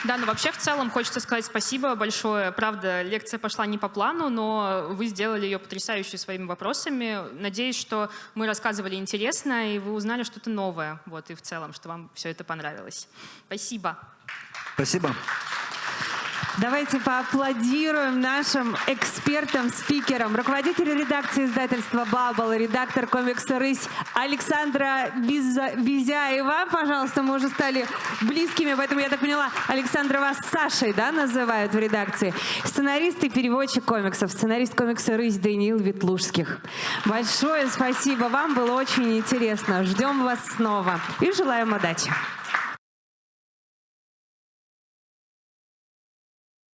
D: Да, ну вообще в целом хочется сказать спасибо большое. Правда, лекция пошла не по плану, но вы сделали ее потрясающей своими вопросами. Надеюсь, что мы рассказывали интересно, и вы узнали что-то новое. Вот, и в целом, что вам все это понравилось. Спасибо.
E: Спасибо.
B: Давайте поаплодируем нашим экспертам, спикерам. Руководитель редакции издательства «Бабл», редактор комикса «Рысь» Александра Визяева. Пожалуйста, мы уже стали близкими, поэтому, я так поняла, Александра вас Сашей, да, называют в редакции. Сценарист и переводчик комиксов, сценарист комикса «Рысь» Даниил Ветлужских. Большое спасибо вам, было очень интересно. Ждем вас снова и желаем удачи.